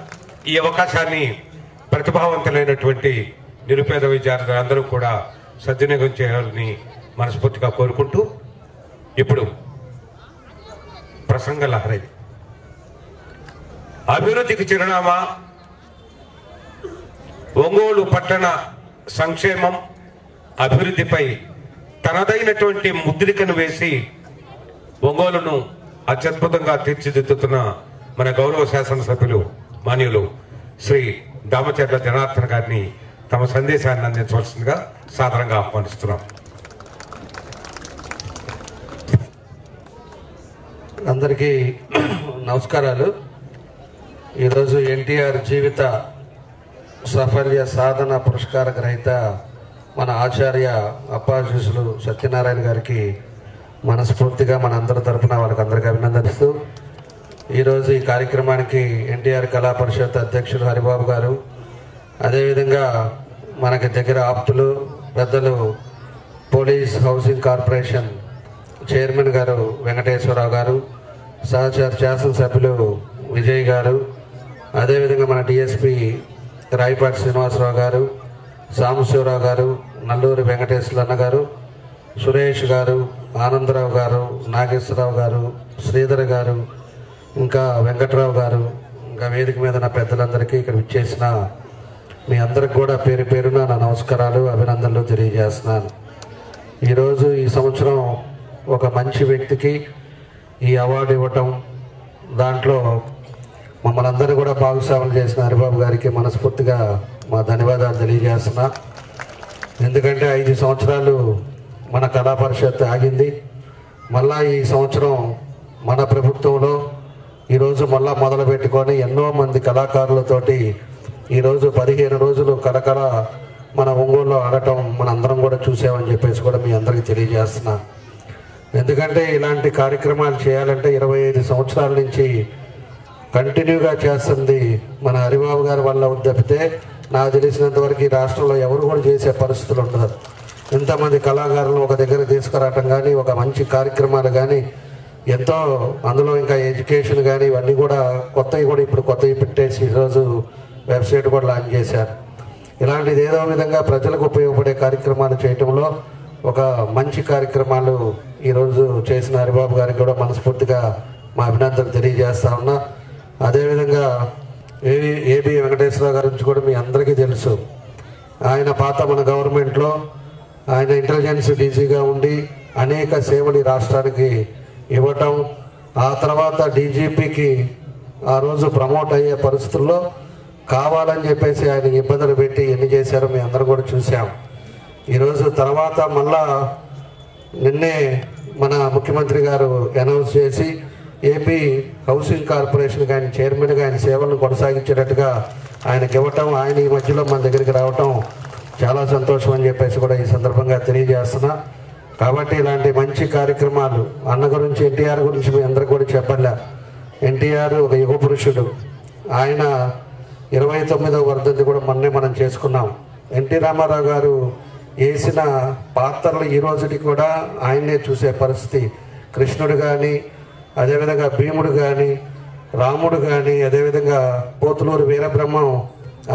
ఈ అవకాశాన్ని ప్రతిభావంతులైనటువంటి నిరుపేద విద్యార్థులందరూ కూడా సద్వినియోగం చేయాలని మనస్ఫూర్తిగా కోరుకుంటూ ఇప్పుడు ప్రసంగ లహరి. అభివృద్ధికి చిరునామా ఒంగోలు పట్టణ సంక్షేమం అభివృద్ధిపై తనదైనటువంటి ముద్రికను వేసి ఒంగోలును అత్యద్భుతంగా తీర్చిదిద్దుతున్న మన గౌరవ శాసనసభ్యులు మాన్యులు శ్రీ దామచర్ల జనార్దన్ గారిని తమ సందేశాన్ని అందించవలసిందిగా సాదరంగా ఆహ్వానిస్తున్నాం. అందరికీ నమస్కారాలు. ఈరోజు ఎన్టీఆర్ జీవిత సాఫల్య సాధన పురస్కార గ్రహీత మన ఆచార్య అప్పాజీసులు సత్యనారాయణ గారికి మనస్ఫూర్తిగా మన అందరి తరఫున వాళ్ళకి అందరికీ అభినందిస్తూ ఈరోజు ఈ కార్యక్రమానికి ఎన్టీఆర్ కళా పరిషత్ అధ్యక్షులు హరిబాబు గారు, అదేవిధంగా మనకి దగ్గర ఆప్తులు పెద్దలు పోలీస్ హౌసింగ్ కార్పొరేషన్ చైర్మన్ గారు వెంకటేశ్వరరావు గారు, సహచర శాసనసభ్యులు విజయ్ గారు, అదేవిధంగా మన డిఎస్పి రాయపాటి శ్రీనివాసరావు గారు, సాంబశివరావు గారు, నల్లూరి వెంకటేశ్వరన్న గారు, సురేష్ గారు, ఆనందరావు గారు, నాగేశ్వరరావు గారు, శ్రీధర్ గారు, ఇంకా వెంకట్రావు గారు, ఇంకా వేదిక మీద నా పెద్దలందరికీ ఇక్కడ విచ్చేసిన మీ అందరికి కూడా పేరు పేరున నా నమస్కారాలు, అభినందనలు తెలియజేస్తున్నాను. ఈరోజు ఈ సంవత్సరం ఒక మంచి వ్యక్తికి ఈ అవార్డు ఇవ్వటం, దాంట్లో మమ్మల్ని అందరూ కూడా భాగస్వాములు చేసిన హరిబాబు గారికి మనస్ఫూర్తిగా మా ధన్యవాదాలు తెలియజేస్తున్నా. ఎందుకంటే 5 సంవత్సరాలు మన కళా పరిషత్ ఆగింది. మళ్ళా ఈ సంవత్సరం మన ప్రభుత్వంలో ఈరోజు మళ్ళా మొదలు పెట్టుకొని ఎన్నో మంది కళాకారులతోటి ఈరోజు 15 రోజులు కళకళ మన ఒంగోలులో ఆడటం మన అందరం కూడా చూసామని చెప్పేసి కూడా మీ అందరికీ తెలియజేస్తున్నా. ఎందుకంటే ఇలాంటి కార్యక్రమాలు చేయాలంటే 25 సంవత్సరాల నుంచి కంటిన్యూగా చేస్తుంది మన హరిబాబు గారి వల్ల తప్పితే నాకు తెలిసినంత వరకు ఈ రాష్ట్రంలో ఎవరు కూడా చేసే పరిస్థితులు ఉండదు. ఎంతమంది కళాకారులు ఒక దగ్గర తీసుకురావటం కానీ, ఒక మంచి కార్యక్రమాలు కానీ ఎంతో, అందులో ఇంకా ఎడ్యుకేషన్ కానీ ఇవన్నీ కూడా ఇప్పుడు కొత్తవి పెట్టేసి ఈరోజు వెబ్సైట్ కూడా లాంచ్ చేశారు. ఇలాంటిది ఏదో విధంగా ప్రజలకు ఉపయోగపడే కార్యక్రమాలు చేయటంలో ఒక మంచి కార్యక్రమాలు ఈరోజు చేసిన హరిబాబు గారికి కూడా మనస్ఫూర్తిగా మా అభినందనలు తెలియజేస్తా ఉన్నా. అదేవిధంగా ఏబి వెంకటేశ్వరరావు గారి నుంచి కూడా మీ అందరికీ తెలుసు. ఆయన పాత మన గవర్నమెంట్లో ఆయన ఇంటెలిజెన్స్ డీజీగా ఉండి అనేక సేవలు రాష్ట్రానికి ఇవ్వటం, ఆ తర్వాత డీజీపీకి ఆ రోజు ప్రమోట్ అయ్యే పరిస్థితుల్లో కావాలని చెప్పేసి ఆయన ఇబ్బందులు పెట్టి ఎన్ని చేశారో మీ అందరూ కూడా చూసాం. ఈరోజు తర్వాత మళ్ళా నిన్నే మన ముఖ్యమంత్రి గారు అనౌన్స్ చేసి ఏపీ హౌసింగ్ కార్పొరేషన్కి ఆయన చైర్మన్గా ఆయన సేవలను కొనసాగించేటట్టుగా ఆయనకి ఇవ్వటం, ఆయన ఈ మధ్యలో మన దగ్గరికి రావటం చాలా సంతోషం అని చెప్పేసి కూడా ఈ సందర్భంగా తెలియజేస్తున్నా. కాబట్టి ఇలాంటి మంచి కార్యక్రమాలు అన్న గురించి, ఎన్టీఆర్ గురించి మీ అందరికి కూడా చెప్పాల. ఎన్టీఆర్ ఒక యుగ పురుషుడు. ఆయన 29వ వర్ధంతి కూడా మొన్నే మనం చేసుకున్నాం. ఎన్టీ రామారావు గారు వేసిన పాత్రలు ఈ రోజుకి కూడా ఆయన్నే చూసే పరిస్థితి. కృష్ణుడు కానీ, అదేవిధంగా భీముడు కానీ, రాముడు కానీ, అదేవిధంగా పోతులూరు వీరబ్రహ్మం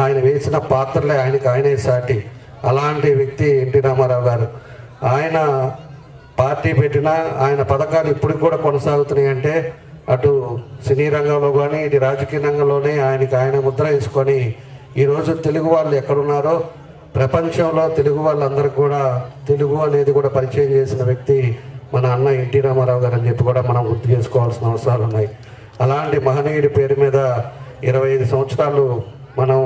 ఆయన వేసిన పాత్రలే ఆయనే సాటి. అలాంటి వ్యక్తి ఎన్టీ రామారావు గారు. ఆయన పార్టీ పెట్టినా ఆయన పథకాలు ఇప్పటికి కూడా కొనసాగుతున్నాయి అంటే అటు సినీ రంగంలో కానీ ఇటు రాజకీయ రంగంలోనే ఆయన ముద్ర వేసుకొని ఈరోజు తెలుగు వాళ్ళు ఎక్కడున్నారో ప్రపంచంలో తెలుగు వాళ్ళందరికీ కూడా తెలుగు అనేది కూడా పరిచయం చేసిన వ్యక్తి మన అన్న ఎన్టీ రామారావు గారు అని చెప్పి కూడా మనం గుర్తు చేసుకోవాల్సిన అవసరాలు ఉన్నాయి. అలాంటి మహనీయుడి పేరు మీద 25 సంవత్సరాలు మనం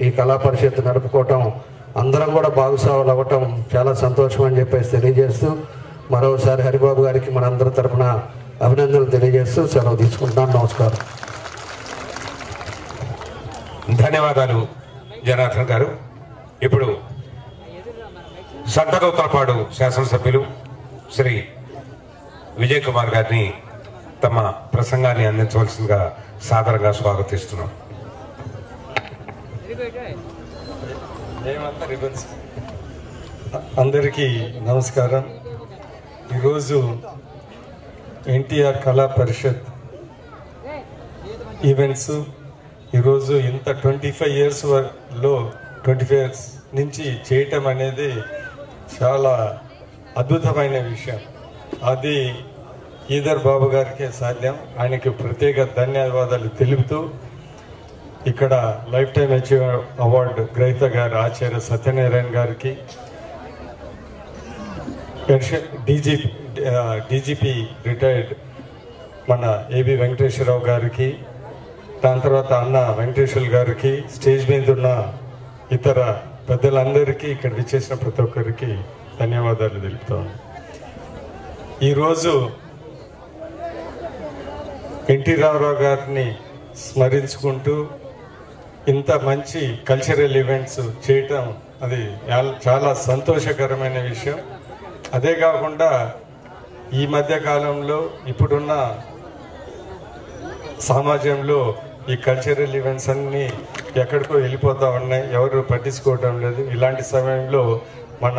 ఈ కళా పరిషత్ నడుపుకోవటం, అందరం కూడా భాగస్వాములు అవ్వటం చాలా సంతోషం అని చెప్పేసి తెలియజేస్తూ మరోసారి హరిబాబు గారికి మనందరి తరఫున అభినందనలు తెలియజేస్తూ సెలవు తీసుకుంటున్నాను. నమస్కారం. ధన్యవాదాలు జనార్దన్ గారు. ఇప్పుడు సంతగౌతలపాడు శాసనసభ్యులు శ్రీ విజయ్ కుమార్ గారిని తమ ప్రసంగాన్ని అందించవలసిందిగా సాదరంగా స్వాగతిస్తున్నాం. అందరికీ నమస్కారం. ఈరోజు ఎన్టీఆర్ కళా పరిషత్ ఈవెంట్స్ ఈరోజు ఇంత 25 ఇయర్స్ నుంచి చేయటం అనేది చాలా అద్భుతమైన విషయం. అది ఈదర్ బాబు గారికే సాధ్యం. ఆయనకి ప్రత్యేక ధన్యవాదాలు తెలుపుతూ ఇక్కడ లైఫ్ టైమ్ అచీవ్ అవార్డు గ్రహీత గారు ఆచార్య సత్యనారాయణ గారికి, డీజీపీ రిటైర్డ్ మన ఏబి వెంకటేశ్వరరావు గారికి, దాని తర్వాత అన్న వెంకటేశ్వర గారికి, స్టేజ్ మీద ఉన్న ఇతర పెద్దలందరికీ, ఇక్కడ విచ్చేసిన ప్రతి ఒక్కరికి ధన్యవాదాలు తెలుపుతాను. ఈరోజు ఎన్టీ రామారావు గారిని స్మరించుకుంటూ ఇంత మంచి కల్చరల్ ఈవెంట్స్ చేయటం అది చాలా సంతోషకరమైన విషయం. అదే కాకుండా ఈ మధ్య కాలంలో ఇప్పుడున్న సమాజంలో ఈ కల్చరల్ ఈవెంట్స్ అన్నీ ఎక్కడికో వెళ్ళిపోతూ ఉన్నాయి, ఎవరు పట్టించుకోవటం లేదు. ఇలాంటి సమయంలో మన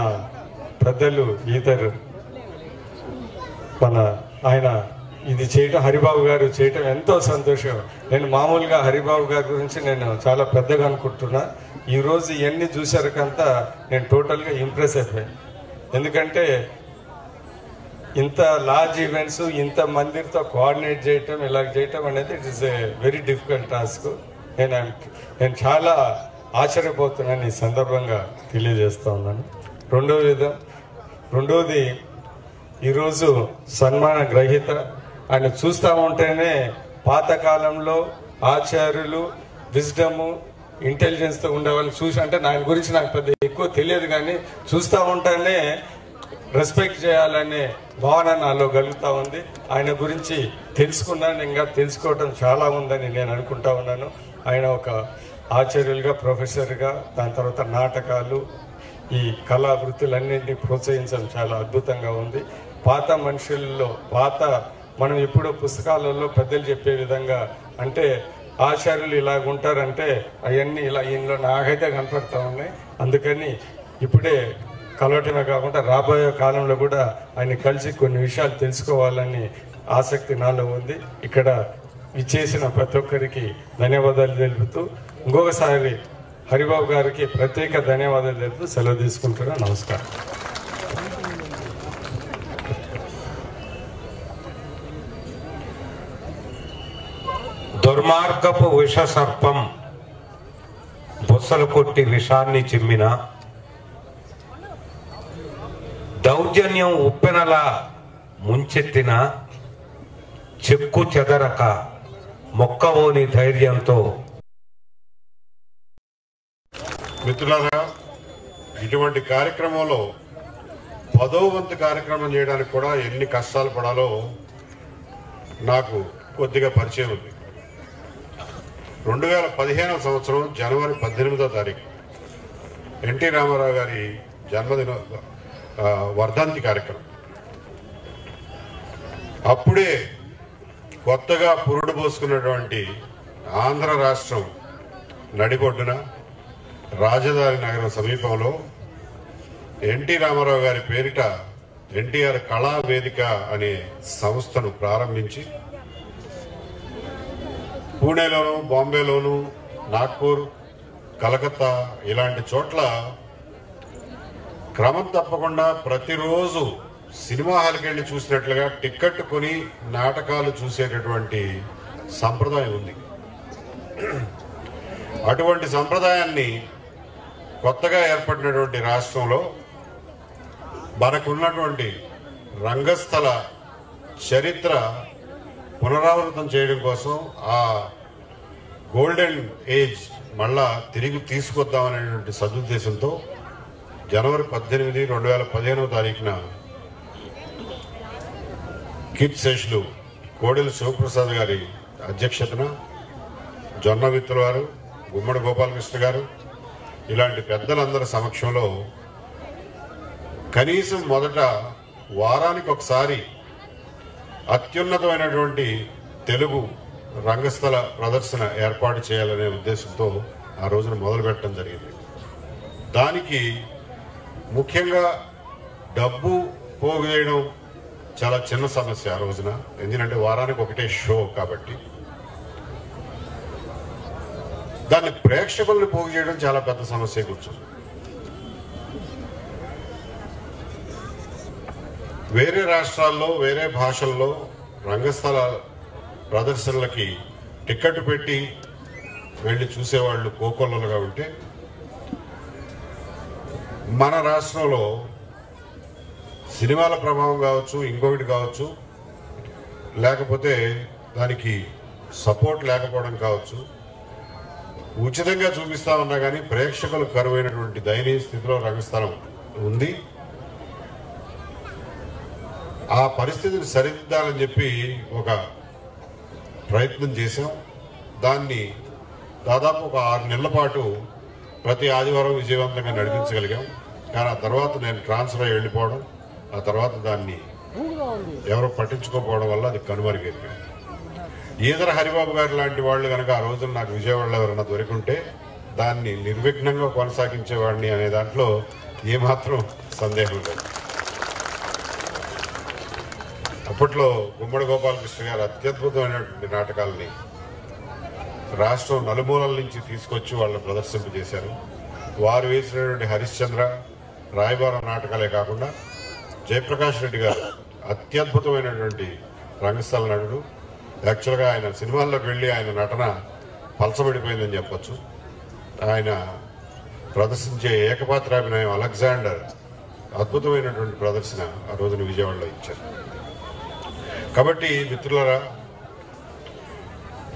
పెద్దలు ఆయన ఇది చేయటం, హరిబాబు గారు చేయటం ఎంతో సంతోషం. నేను మామూలుగా హరిబాబు గారి గురించి నేను చాలా పెద్దగా అనుకుంటున్నా. ఈరోజు ఇవన్నీ చూసారకంతా నేను టోటల్గా ఇంప్రెస్ అయిపోయాను. ఎందుకంటే ఇంత లార్జ్ ఈవెంట్స్ ఇంత మందితో కోఆర్డినేట్ చేయటం, ఇలా చేయటం అనేది it is a very difficult task. నేను చాలా ఆశ్చర్యపోతున్నాను ఈ సందర్భంగా తెలియజేస్తూ ఉన్నాను. రెండవది ఈరోజు సన్మాన గ్రహీత ఆయన చూస్తూ ఉంటేనే పాతకాలంలో ఆచార్యులు విజ్డము ఇంటెలిజెన్స్తో ఉండేవాళ్ళు చూసి, అంటే ఆయన గురించి నాకు పెద్ద ఎక్కువ తెలియదు కానీ చూస్తూ ఉంటేనే రెస్పెక్ట్ చేయాలనే భావన నాలో కలుగుతూ ఉంది. ఆయన గురించి తెలుసుకున్నాను, ఇంకా తెలుసుకోవటం చాలా ఉందని నేను అనుకుంటా ఉన్నాను. ఆయన ఒక ఆచార్యులుగా, ప్రొఫెసర్గా, దాని తర్వాత నాటకాలు, ఈ కళా వృత్తులన్నింటినీ ప్రోత్సహించడం చాలా అద్భుతంగా ఉంది. పాత మనుషుల్లో మనం ఎప్పుడో పుస్తకాలలో పెద్దలు చెప్పే విధంగా, అంటే ఆచార్యులు ఇలాగ ఉంటారంటే అవన్నీ ఇలా ఈయనలో నాకైతే కనపడతా ఉన్నాయి. అందుకని ఇప్పుడే కలవటమే కాకుండా రాబోయే కాలంలో కూడా ఆయన కలిసి కొన్ని విషయాలు తెలుసుకోవాలని ఆసక్తి నాలో ఉంది. ఇక్కడ ఇచ్చేసిన ప్రతి ఒక్కరికి ధన్యవాదాలు తెలుపుతూ ఇంకొకసారి హరిబాబు గారికి ప్రత్యేక ధన్యవాదాలు తెలుపుతూ సెలవు తీసుకుంటున్నా. నమస్కారం. దుర్మార్గపు విష సర్పం బొస్సలు కొట్టి విషాన్ని చిమ్మిన, దౌర్జన్యం ఉప్పెనలా ముంచెత్తిన, చెక్కు చెదరక మొక్కవోని ధైర్యంతో. మిత్రులారా, ఇటువంటి కార్యక్రమంలో 10వ వంతు కార్యక్రమం చేయడానికి కూడా ఎన్ని కష్టాలు పడాలో నాకు కొద్దిగా పరిచయం ఉంది. 2015వ సంవత్సరం జనవరి 18వ తారీఖు ఎన్టీ రామారావు గారి జన్మదిన వర్ధంతి కార్యక్రమం. అప్పుడే కొత్తగా పురుడు పోసుకున్నటువంటి ఆంధ్ర రాష్ట్రం నడిబొడ్డున రాజధాని నగరం సమీపంలో ఎన్టీ రామారావు గారి పేరిట ఎన్టీఆర్ కళా వేదిక అనే సంస్థను ప్రారంభించి పూణేలోను, బాంబేలోను, నాగ్పూర్, కలకత్తా ఇలాంటి చోట్ల క్రమం తప్పకుండా ప్రతిరోజు సినిమా హాల్కి వెళ్ళి చూసినట్లుగా టిక్కెట్ కొని నాటకాలు చూసేటటువంటి సంప్రదాయం ఉంది. అటువంటి సంప్రదాయాన్ని కొత్తగా ఏర్పడినటువంటి రాష్ట్రంలో మనకున్నటువంటి రంగస్థల చరిత్ర పునరావృతం చేయడం కోసం ఆ గోల్డెన్ ఏజ్ మళ్ళా తిరిగి తీసుకొద్దామనేటువంటి సదుద్దేశంతో జనవరి 18, 2015 కిట్ శేషులు కోడెల శివప్రసాద్ గారి అధ్యక్షతన జొన్న విత్తుల వారు, గుమ్మడి గోపాలకృష్ణ గారు ఇలాంటి పెద్దలందరి సమక్షంలో కనీసం మొదట వారానికి ఒకసారి అత్యున్నతమైనటువంటి తెలుగు రంగస్థల ప్రదర్శన ఏర్పాటు చేయాలనే ఉద్దేశంతో ఆ రోజున మొదలుపెట్టడం జరిగింది. దానికి ముఖ్యంగా డబ్బు పోగు చేయడం చాలా చిన్న సమస్య ఆ రోజున, ఎందుకంటే వారానికి ఒకటే షో కాబట్టి. దాన్ని ప్రేక్షకుల్ని పోగు చేయడం చాలా పెద్ద సమస్య కూర్చుంది. వేరే రాష్ట్రాల్లో వేరే భాషల్లో రంగస్థల ప్రదర్శనలకి టికెట్ పెట్టి వెళ్ళి చూసేవాళ్ళు కోకొల్లలుగా ఉంటే, మన రాష్ట్రంలో సినిమాల ప్రభావం కావచ్చు, ఇంకొకటి కావచ్చు, లేకపోతే దానికి సపోర్ట్ లేకపోవడం కావచ్చు, ఉచితంగా చూపిస్తా ఉన్నా కానీ ప్రేక్షకులు కరువైనటువంటి దయనీయ స్థితిలో రంగస్థలం ఉంది. ఆ పరిస్థితిని సరిదిద్దాలని చెప్పి ఒక ప్రయత్నం చేశాం. దాన్ని దాదాపు ఒక 6 నెలల పాటు ప్రతి ఆదివారం విజయవంతంగా నడిపించగలిగాం. కానీ ఆ తర్వాత నేను ట్రాన్స్ఫర్ అయ్యి వెళ్ళిపోవడం, ఆ తర్వాత దాన్ని ఎవరో పట్టించుకోకపోవడం వల్ల అది కనుమరుగైంది. ఈదర హరిబాబు గారు లాంటి వాళ్ళు కనుక ఆ రోజున నాకు విజయవాడలో ఎవరైనా దొరికింటే దాన్ని నిర్విఘ్నంగా కొనసాగించేవాడిని అనే దాంట్లో ఏమాత్రం సందేహం లేదు. అప్పట్లో గుమ్మడి గోపాలకృష్ణ గారు అత్యద్భుతమైనటువంటి నాటకాలని రాష్ట్రం నలుమూలల నుంచి తీసుకొచ్చి వాళ్ళని ప్రదర్శింపజేశారు. వారు వేసినటువంటి హరిశ్చంద్ర, రాయబారం నాటకాలే కాకుండా జయప్రకాష్ రెడ్డి గారు అత్యద్భుతమైనటువంటి రంగస్థల నటుడు. యాక్చువల్గా ఆయన సినిమాల్లోకి వెళ్ళి ఆయన నటన పలచబడిపోయిందని చెప్పచ్చు. ఆయన ప్రదర్శించే ఏకపాత్రాభినయం అలెగ్జాండర్ అద్భుతమైనటువంటి ప్రదర్శన ఆ రోజున విజయవాడలో ఇచ్చారు. కాబట్టి మిత్రులారా,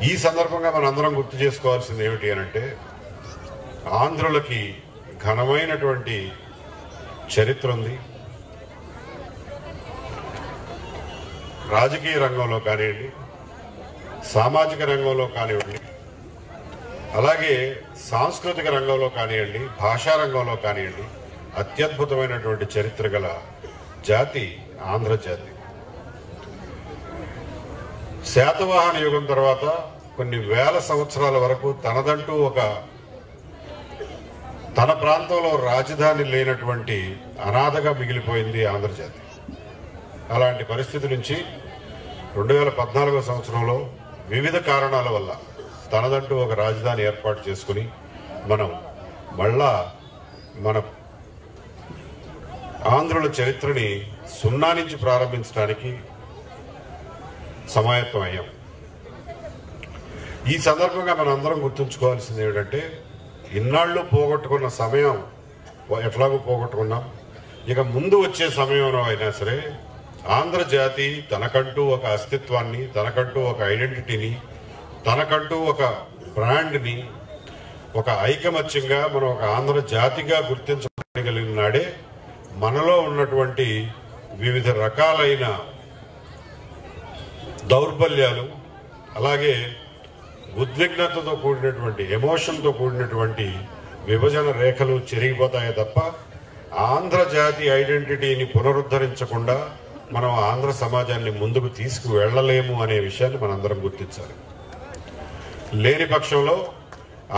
ఈ సందర్భంగా మనందరం గుర్తు చేసుకోవాల్సింది ఏమిటి అనంటే, ఆంధ్రులకి ఘనమైనటువంటి చరిత్ర ఉంది. రాజకీయ రంగంలో కానివ్వండి, సామాజిక రంగంలో కానివ్వండి, అలాగే సాంస్కృతిక రంగంలో కానివ్వండి, భాషా రంగంలో కానివ్వండి, అత్యద్భుతమైనటువంటి చరిత్ర గల జాతి ఆంధ్ర జాతి. శాతవాహన యుగం తర్వాత కొన్ని వేల సంవత్సరాల వరకు తనదంటూ ఒక తన ప్రాంతంలో రాజధాని లేనటువంటి అనాథగా మిగిలిపోయింది ఆంధ్రజాతి. అలాంటి పరిస్థితి నుంచి 2014 సంవత్సరంలో వివిధ కారణాల వల్ల తనదంటూ ఒక రాజధాని ఏర్పాటు చేసుకుని మనం మళ్ళా మన ఆంధ్రుల చరిత్రని సున్నా నుంచి ప్రారంభించడానికి సమాయత్తం అయ్యాం. ఈ సందర్భంగా మనం అందరం గుర్తుంచుకోవాల్సింది ఏమిటంటే, ఇన్నాళ్ళు పోగొట్టుకున్న సమయం ఎట్లాగో పోగొట్టుకున్నాం. ఇక ముందు వచ్చే సమయంలో అయినా సరే ఆంధ్రజాతి తనకంటూ ఒక అస్తిత్వాన్ని, తనకంటూ ఒక ఐడెంటిటీని, తనకంటూ ఒక బ్రాండ్ని, ఒక ఐకమత్యంగా మనం ఒక ఆంధ్ర జాతిగా గుర్తించగలిగిన నాడే మనలో ఉన్నటువంటి వివిధ రకాలైన దౌర్బల్యాలు, అలాగే ఉద్విగ్నతతో కూడినటువంటి, ఎమోషన్తో కూడినటువంటి విభజన రేఖలు చెరిగిపోతాయే తప్ప ఆంధ్రజాతి ఐడెంటిటీని పునరుద్ధరించకుండా మనం ఆంధ్ర సమాజాన్ని ముందుకు తీసుకువెళ్ళలేము అనే విషయాన్ని మనందరం గుర్తించాలి. లేని పక్షంలో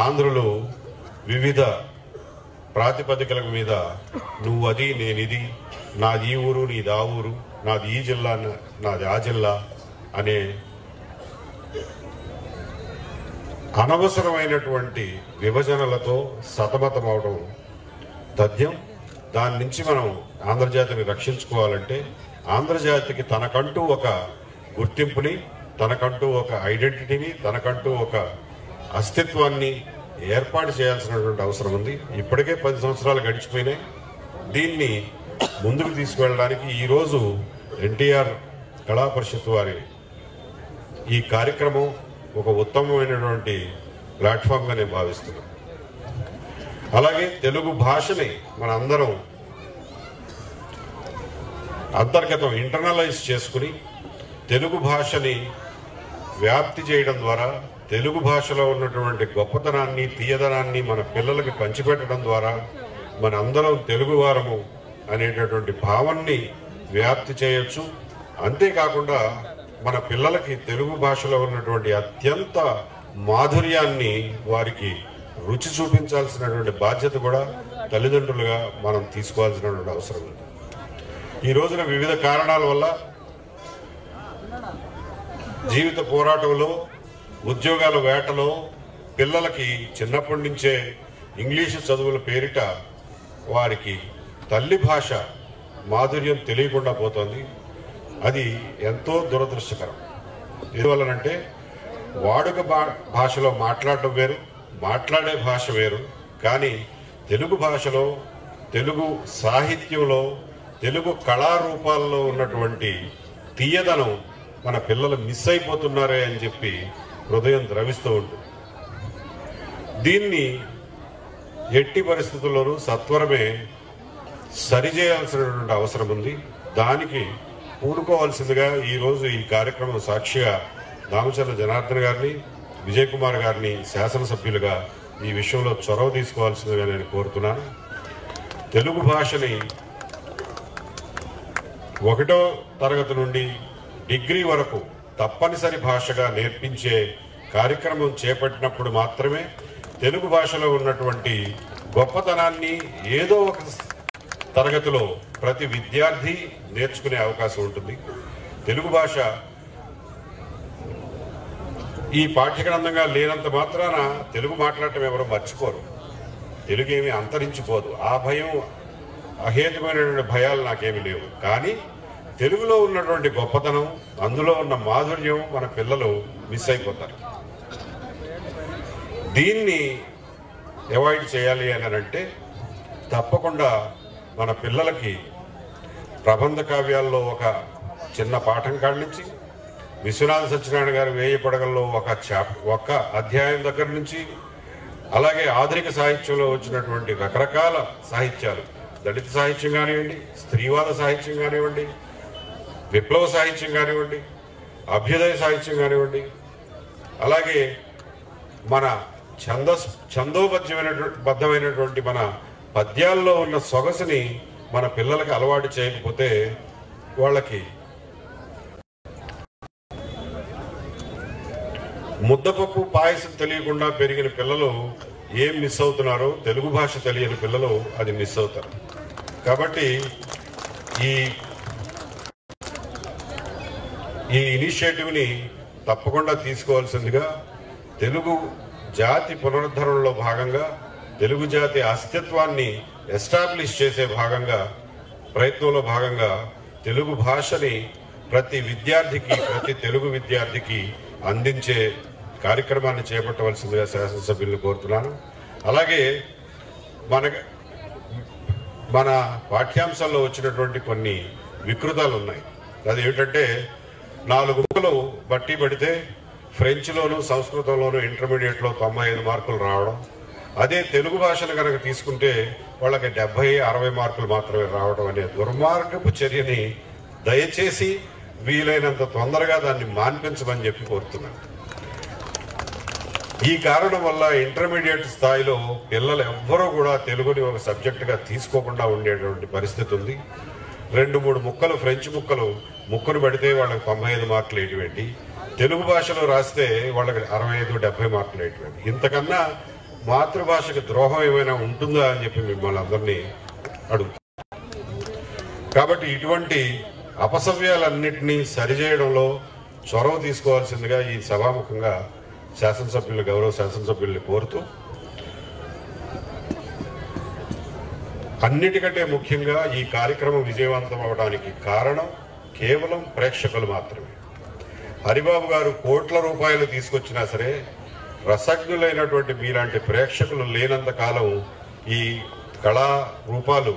ఆంధ్రులు వివిధ ప్రాతిపదికల మీద నువ్వు అది నేనిది, నాది ఈ ఊరు నీది ఆ ఊరు, నాది ఈ జిల్లా నాది ఆ జిల్లా అనే అనవసరమైనటువంటి విభజనలతో సతమతమవడం తథ్యం. దాని నుంచి మనం ఆంధ్రజాతిని రక్షించుకోవాలంటే ఆంధ్రజాతికి తనకంటూ ఒక గుర్తింపుని, తనకంటూ ఒక ఐడెంటిటీని, తనకంటూ ఒక అస్తిత్వాన్ని ఏర్పాటు చేయాల్సినటువంటి అవసరం ఉంది. ఇప్పటికే 10 సంవత్సరాలు గడిచిపోయినాయి. దీన్ని ముందుకు తీసుకువెళ్ళడానికి ఈరోజు ఎన్టీఆర్ కళా పరిషత్ వారి ఈ కార్యక్రమం ఒక ఉత్తమమైనటువంటి ప్లాట్ఫామ్గా నేను భావిస్తున్నాను. అలాగే తెలుగు భాషని మన అందరం అంతర్గతం ఇంటర్నలైజ్ చేసుకుని తెలుగు భాషని వ్యాప్తి చేయడం ద్వారా తెలుగు భాషలో ఉన్నటువంటి గొప్పతనాన్ని తీయదనాన్ని మన పిల్లలకి పంచిపెట్టడం ద్వారా మన అందరం తెలుగువారము అనేటటువంటి భావాన్ని వ్యాప్తి చేయొచ్చు. అంతేకాకుండా మన పిల్లలకి తెలుగు భాషలో ఉన్నటువంటి అత్యంత మాధుర్యాన్ని వారికి రుచి చూపించాల్సినటువంటి బాధ్యత కూడా తల్లిదండ్రులుగా మనం తీసుకోవాల్సినటువంటి అవసరం ఉంది. ఈ రోజున వివిధ కారణాల వల్ల జీవిత పోరాటంలో ఉద్యోగాల వేటలో పిల్లలకి చిన్నప్పటి నుంచే ఇంగ్లీషు చదువుల పేరిట వారికి తల్లి భాష మాధుర్యం తెలియకుండా పోతుంది. అది ఎంతో దురదృష్టకరం. ఎందువల్లనంటే వాడుక భాషలో మాట్లాడటం వేరు, మాట్లాడే భాష వేరు. కానీ తెలుగు భాషలో, తెలుగు సాహిత్యంలో, తెలుగు కళారూపాల్లో ఉన్నటువంటి తీయదనం మన పిల్లలు మిస్ అయిపోతున్నారే అని చెప్పి హృదయం ద్రవిస్తూ ఉంటుంది. దీన్ని ఎట్టి పరిస్థితుల్లోనూ సత్వరమే సరిచేయాల్సినటువంటి అవసరం ఉంది. దానికి పూనుకోవాల్సిందిగా ఈరోజు ఈ కార్యక్రమం సాక్షిగా దామచర్ల జనార్దన్ గారిని, విజయ్ కుమార్ గారిని శాసనసభ్యులుగా ఈ విషయంలో చొరవ తీసుకోవాల్సిందిగా నేను కోరుతున్నాను. తెలుగు భాషని 1వ తరగతి నుండి డిగ్రీ వరకు తప్పనిసరి భాషగా నేర్పించే కార్యక్రమం చేపట్టినప్పుడు మాత్రమే తెలుగు భాషలో ఉన్నటువంటి గొప్పతనాన్ని ఏదో ఒక తరగతిలో ప్రతి విద్యార్థి నేర్చుకునే అవకాశం ఉంటుంది. తెలుగు భాష ఈ పాఠ్యగ్రంథంగా లేనంత మాత్రాన తెలుగు మాట్లాడటం ఎవరో మర్చిపోరు. తెలుగు ఏమీ అంతరించిపోదు. ఆ భయం, అహేతుకమైనటువంటి భయాలు నాకేమీ లేవు. కానీ తెలుగులో ఉన్నటువంటి గొప్పతనం, అందులో ఉన్న మాధుర్యం మన పిల్లలు మిస్ అయిపోతారు. దీన్ని అవాయిడ్ చేయాలి అని అంటే తప్పకుండా మన పిల్లలకి ప్రబంధ కావ్యాల్లో ఒక చిన్న పాఠం కాడి నుంచి, విశ్వనాథ సత్యనారాయణ గారు వేయి పడగల్లో ఒక అధ్యాయం దగ్గర నుంచి, అలాగే ఆధునిక సాహిత్యంలో వచ్చినటువంటి రకరకాల సాహిత్యాలు, దళిత సాహిత్యం కానివ్వండి, స్త్రీవాద సాహిత్యం కానివ్వండి, విప్లవ సాహిత్యం కానివ్వండి, అభ్యుదయ సాహిత్యం కానివ్వండి, అలాగే మన ఛందోబద్ధమైనటువంటి మన పద్యాల్లో ఉన్న సొగసుని మన పిల్లలకి అలవాటు చేయకపోతే వాళ్ళకి ముద్దపప్పు పాయసం తెలియకుండా పెరిగిన పిల్లలు ఏం మిస్ అవుతున్నారో తెలుగు భాష తెలియని పిల్లలు అది మిస్ అవుతారు. కాబట్టి ఈ ఇనిషియేటివ్ని తప్పకుండా తీసుకోవాల్సిందిగా, తెలుగు జాతి పునరుద్ధరణలో భాగంగా, తెలుగు జాతి అస్తిత్వాన్ని ఎస్టాబ్లిష్ చేసే భాగంగా, ప్రయత్నంలో భాగంగా తెలుగు భాషని ప్రతి విద్యార్థికి, ప్రతి తెలుగు విద్యార్థికి అందించే కార్యక్రమాన్ని చేపట్టవలసిందిగా శాసనసభ్యులను కోరుతున్నాను. అలాగే మన పాఠ్యాంశాల్లో వచ్చినటువంటి కొన్ని వికృతాలు ఉన్నాయి. అది ఏమిటంటే 4 ముక్కలు బట్టి పడితే ఫ్రెంచ్లోను, సంస్కృతంలోను ఇంటర్మీడియట్లో 95 మార్కులు రావడం. అదే తెలుగు భాషను కనుక తీసుకుంటే వాళ్ళకి 70-60 మార్కులు మాత్రమే రావడం అనే దుర్మార్గపు చర్యని దయచేసి వీలైనంత తొందరగా దాన్ని మాన్పించమని చెప్పి కోరుతున్నాను. ఈ కారణం వల్ల ఇంటర్మీడియట్ స్థాయిలో పిల్లలు ఎవ్వరూ కూడా తెలుగుని ఒక సబ్జెక్టుగా తీసుకోకుండా ఉండేటువంటి పరిస్థితి ఉంది. 2-3 ముక్కలు ఫ్రెంచ్ ముక్కను పడితే వాళ్ళకి 95 మార్కులు వేయటువంటి, తెలుగు భాషలో రాస్తే వాళ్ళకి 65-70 మార్కులు వేయటువంటి. ఇంతకన్నా మాతృభాషకు ద్రోహం ఏమైనా ఉంటుందా అని చెప్పి మిమ్మల్ని అందరినీ అడుగుతాం. కాబట్టి ఇటువంటి అపసవ్యాలన్నింటినీ సరిచేయడంలో చొరవ తీసుకోవాల్సిందిగా ఈ సభాముఖంగా గౌరవ శాసనసభ్యుల్ని కోరుతూ, అన్నిటికంటే ముఖ్యంగా ఈ కార్యక్రమం విజయవంతం అవడానికి కారణం కేవలం ప్రేక్షకులు మాత్రమే. హరిబాబు గారు కోట్ల రూపాయలు తీసుకొచ్చినా సరే రసజ్ఞులైనటువంటి మీలాంటి ప్రేక్షకులు లేనంత కాలం ఈ కళా రూపాలు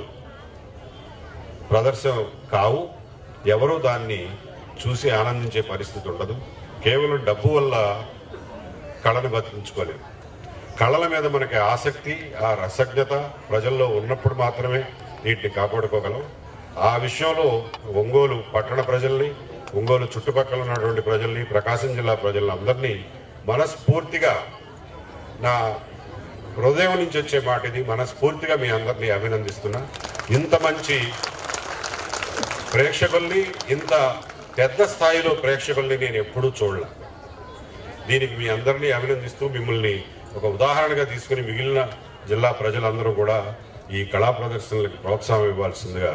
ప్రదర్శన కావు. ఎవరూ దాన్ని చూసి ఆనందించే పరిస్థితి ఉండదు. కేవలం డబ్బు వల్ల కళను బతికించుకోలేదు. కళల మీద మనకి ఆసక్తి, ఆ రసజ్ఞత ప్రజల్లో ఉన్నప్పుడు మాత్రమే వీటిని కాపాడుకోగలం. ఆ విషయంలో ఒంగోలు పట్టణ ప్రజల్ని, ఒంగోలు చుట్టుపక్కల ఉన్నటువంటి ప్రజల్ని, ప్రకాశం జిల్లా ప్రజల్ని అందరినీ మనస్ఫూర్తిగా, నా హృదయం నుంచి వచ్చే మాట ఇది, మనస్ఫూర్తిగా మీ అందరినీ అభినందిస్తున్నా. ఇంత మంచి ప్రేక్షకుల్ని, ఇంత పెద్ద స్థాయిలో ప్రేక్షకుల్ని నేను ఎప్పుడూ చూడలే. దీనికి మీ అందరినీ అభినందిస్తూ మిమ్మల్ని ఒక ఉదాహరణగా తీసుకుని మిగిలిన జిల్లా ప్రజలందరూ కూడా ఈ కళా ప్రదర్శనలకు ప్రోత్సాహం ఇవ్వాల్సిందిగా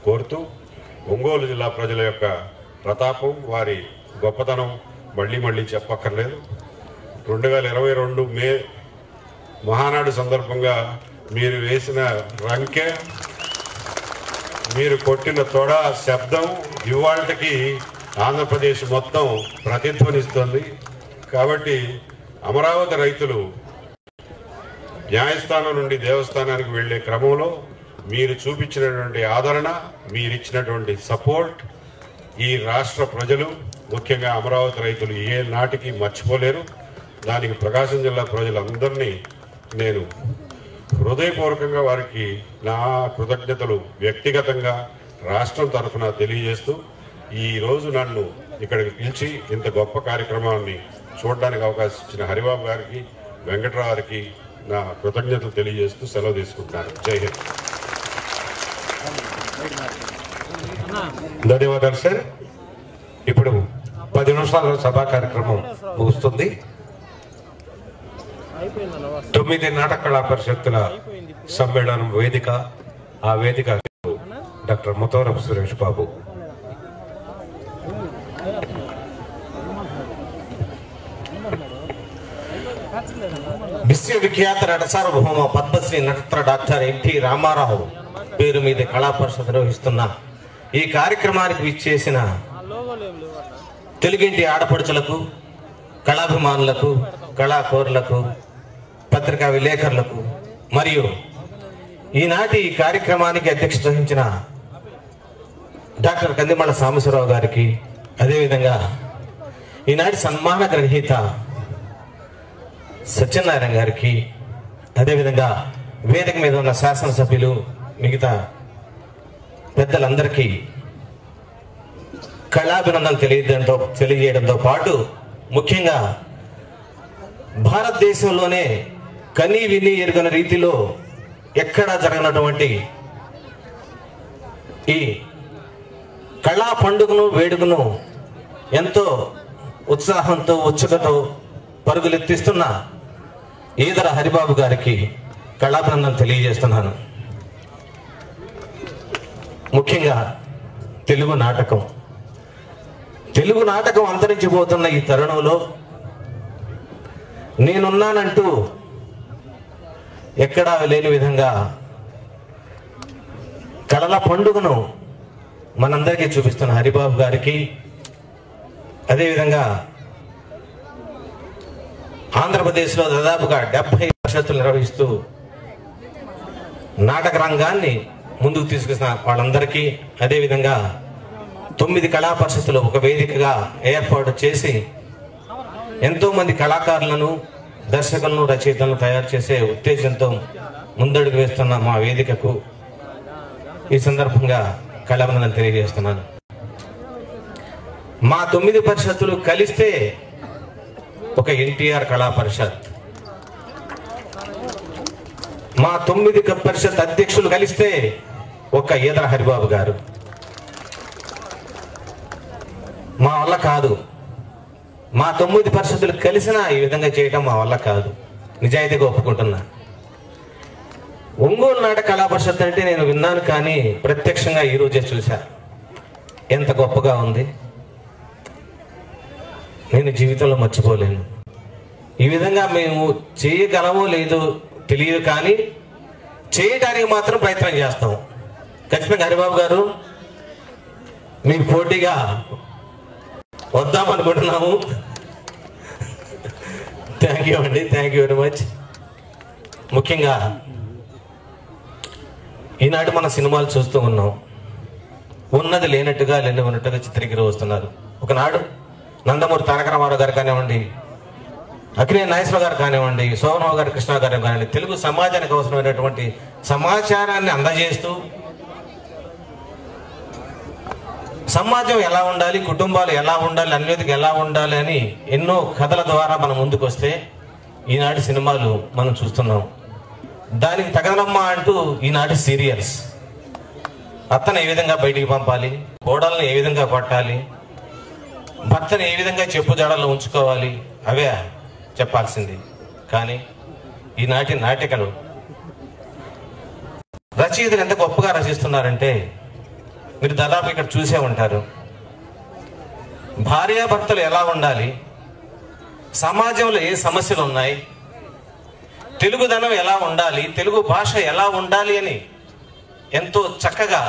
కోరుతూ, ఒంగోలు జిల్లా ప్రజల యొక్క ప్రతాపం, వారి గొప్పతనం మళ్ళీ మళ్ళీ చెప్పక్కర్లేదు. 2022 మే మహానాడు సందర్భంగా మీరు వేసిన రంకె, మీరు కొట్టిన తొడ శబ్దం ఇవాళకి ఆంధ్రప్రదేశ్ మొత్తం ప్రతిధ్వనిస్తుంది. కాబట్టి అమరావతి రైతులు న్యాయస్థానం నుండి దేవస్థానానికి వెళ్లే క్రమంలో మీరు చూపించినటువంటి ఆదరణ, మీరిచ్చినటువంటి సపోర్ట్ ఈ రాష్ట్ర ప్రజలు, ముఖ్యంగా అమరావతి రైతులు ఏ నాటికి మర్చిపోలేరు. దానికి ప్రకాశం జిల్లా ప్రజలందరినీ నేను హృదయపూర్వకంగా వారికి నా కృతజ్ఞతలు వ్యక్తిగతంగా రాష్ట్రం తరఫున తెలియజేస్తూ, ఈరోజు నన్ను ఇక్కడికి పిలిచి ఇంత గొప్ప కార్యక్రమాన్ని చూడడానికి అవకాశం ఇచ్చిన హరిబాబు గారికి, వెంకట్రావు గారికి నా కృతజ్ఞతలు తెలియజేస్తూ సెలవు తీసుకుంటున్నాను. జై హింద్. ధన్యవాదాలు సార్. ఇప్పుడు 10 నిమిషాల సభా కార్యక్రమం ముగుస్తుంది. 9 నాటక కళా పరిషత్తుల సమ్మేళనం వేదిక, ఆ వేదిక డాక్టర్ ముతవరపు సురేష్ బాబు. విశ్వవిఖ్యాత నట సార్వభౌమ పద్మశ్రీ నటత్ర డాక్టర్ ఎన్టీ రామారావు పేరు మీద కళా పరిషత్ నిర్వహిస్తున్న ఈ కార్యక్రమానికి విచ్చేసిన తెలుగింటి ఆడపడుచులకు, కళాభిమానులకు, కళాకోరులకు, పత్రికా విలేకరులకు మరియు ఈనాటి ఈ కార్యక్రమానికి అధ్యక్షత వహించిన డాక్టర్ కందిమళ్ళ సాంబశివరావు గారికి, అదేవిధంగా ఈనాటి సన్మాన గ్రహీత సత్యనారాయణ గారికి, అదేవిధంగా వేదిక మీద ఉన్న శాసనసభ్యులు, మిగతా పెద్దలందరికీ కళాభినందనలు తెలియజేయడంతో పాటు ముఖ్యంగా భారతదేశంలోనే కనీ విని ఎరుగని రీతిలో ఎక్కడా జరగనటువంటి ఈ కళా పండుగను, వేడుకను ఎంతో ఉత్సాహంతో, ఉత్సుకతో పరుగులెత్తిస్తున్న ఈదర హరిబాబు గారికి కళాభినందనలు తెలియజేస్తున్నాను. ముఖ్యంగా తెలుగు నాటకం అంతరించిపోతున్న ఈ తరుణంలో నేనున్నానంటూ ఎక్కడా లేని విధంగా కళల పండుగను మనందరికీ చూపిస్తున్న హరిబాబు గారికి, అదేవిధంగా ఆంధ్రప్రదేశ్లో దాదాపుగా 70% నిర్వహిస్తూ నాటక రంగాన్ని ముందుకు తీసుకొస్తున్న వాళ్ళందరికీ, అదేవిధంగా 9 కళా పరిషత్తులు ఒక వేదికగా ఏర్పాటు చేసి ఎంతోమంది కళాకారులను, దర్శకులను, రచయితలను తయారు చేసే ఉత్తేజంతో ముందడుగు వేస్తున్న మా వేదికకు ఈ సందర్భంగా కళాభినందనలు తెలియజేస్తున్నాను. మా 9 పరిషత్తులు కలిస్తే ఒక ఎన్టీఆర్ కళా పరిషత్, మా 9 పరిషత్ అధ్యక్షులు కలిస్తే ఒక ఈదర హరిబాబు గారు. మా వల్ల కాదు, మా 9 పరిషత్తులు కలిసినా ఈ విధంగా చేయటం మా వల్ల కాదు, నిజాయితీగా ఒప్పుకుంటున్నా. ఒంగోలు నాటక కళా పరిషత్ అంటే నేను విన్నాను, కానీ ప్రత్యక్షంగా ఈరోజే చూశా. ఎంత గొప్పగా ఉంది, నేను జీవితంలో మర్చిపోలేను. ఈ విధంగా మేము చేయగలమో లేదో తెలియదు, కానీ చేయడానికి మాత్రం ప్రయత్నం చేస్తాం. ఖచ్చితంగా హరిబాబు గారు మీకు పోటీగా వద్దామనుకుంటున్నాము. థ్యాంక్ యూ అండి, థ్యాంక్ యూ వెరీ మచ్. ముఖ్యంగా ఈనాడు మన సినిమాలు చూస్తూ ఉన్నాం, ఉన్నది లేనట్టుగా, లేని ఉన్నట్టుగా చిత్రీకరి వస్తున్నారు. ఒకనాడు నందమూరి తారక రామారావు గారు కానివ్వండి, అక్కినేని నాగేశ్వరరావు గారు కానివ్వండి, శోభనరావు గారు, కృష్ణ గారు కానివ్వండి, తెలుగు సమాజానికి అవసరమైనటువంటి సమాచారాన్ని అందజేస్తూ సమాజం ఎలా ఉండాలి, కుటుంబాలు ఎలా ఉండాలి, అన్యోతికి ఎలా ఉండాలి అని ఎన్నో కథల ద్వారా మనం ముందుకు వస్తే ఈనాటి సినిమాలు మనం చూస్తున్నాం. దానికి తగదనమ్మా అంటూ ఈనాటి సీరియల్స్. అత్తను ఏ విధంగా బయటికి పంపాలి, కోడల్ని ఏ విధంగా కొట్టాలి, భర్తను ఏ విధంగా చెప్పు జాడల్లో ఉంచుకోవాలి, అవే చెప్పాల్సింది. కానీ ఈనాటి నాటికలు రచయితలు ఎంత గొప్పగా రచిస్తున్నారంటే మీరు దాదాపు ఇక్కడ చూసే ఉంటారు. భార్యాభర్తలు ఎలా ఉండాలి, సమాజంలో ఏ సమస్యలు ఉన్నాయి, తెలుగుదనం ఎలా ఉండాలి, తెలుగు భాష ఎలా ఉండాలి అని ఎంతో చక్కగా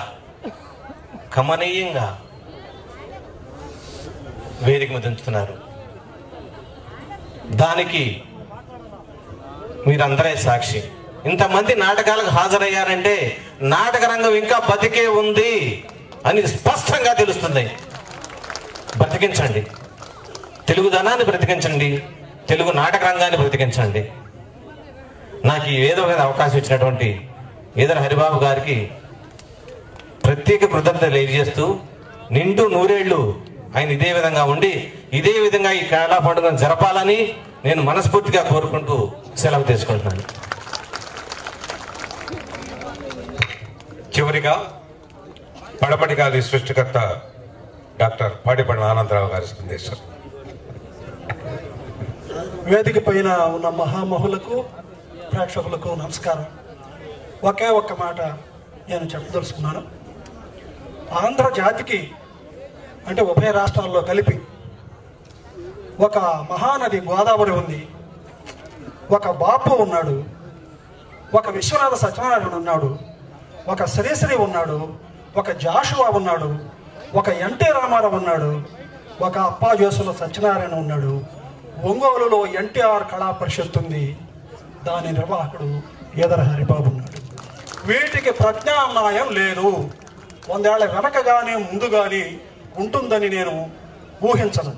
కమనీయంగా వేదిక మీద ఉంచుతున్నారు. దానికి మీరందరే సాక్షి. ఇంతమంది నాటకాలకు హాజరయ్యారంటే నాటక రంగం ఇంకా బతికే ఉంది అని స్పష్టంగా తెలుస్తుంది. బ్రతికించండి, తెలుగుదనాన్ని బ్రతికించండి, తెలుగు నాటక రంగాన్ని బ్రతికించండి. నాకు ఈ వేదిక మీద అవకాశం ఇచ్చినటువంటి ఈదర హరిబాబు గారికి ప్రత్యేక కృతజ్ఞత తెలియజేస్తూ నిండు నూరేళ్లు ఆయన ఇదే విధంగా ఉండి ఇదే విధంగా ఈ కళా పండుగను జరపాలని నేను మనస్ఫూర్తిగా కోరుకుంటూ సెలవు తీసుకుంటున్నాను. చివరిగా పడపటిగాలి సృష్టికర్త డాక్టర్ పాడిపడిన ఆనందరావు గారి సందేశం. వేదిక పైన ఉన్న మహామహులకు, ప్రేక్షకులకు నమస్కారం. ఒకే ఒక్క మాట నేను చెప్పదలుచుకున్నాను. ఆంధ్ర జాతికి అంటే ఉభయ రాష్ట్రాల్లో కలిపి ఒక మహానది గోదావరి ఉంది, ఒక బాపు ఉన్నాడు, ఒక విశ్వనాథ సత్యనారాయణ ఉన్నాడు, ఒక శ్రీశ్రీ ఉన్నాడు, ఒక జాషువా ఉన్నాడు, ఒక ఎన్టీ రామారావు ఉన్నాడు, ఒక అప్పాజోసుల సత్యనారాయణ ఉన్నాడు. ఒంగోలులో ఎన్టీఆర్ కళా పరిషత్ ఉంది, దాని నిర్వాహకుడు ఈదర హరిబాబు ఉన్నాడు. వీటికి ప్రత్యామ్నాయం లేదు. 100 ఏళ్ల వెనక కానీ ముందు కానీ ఉంటుందని నేను ఊహించను.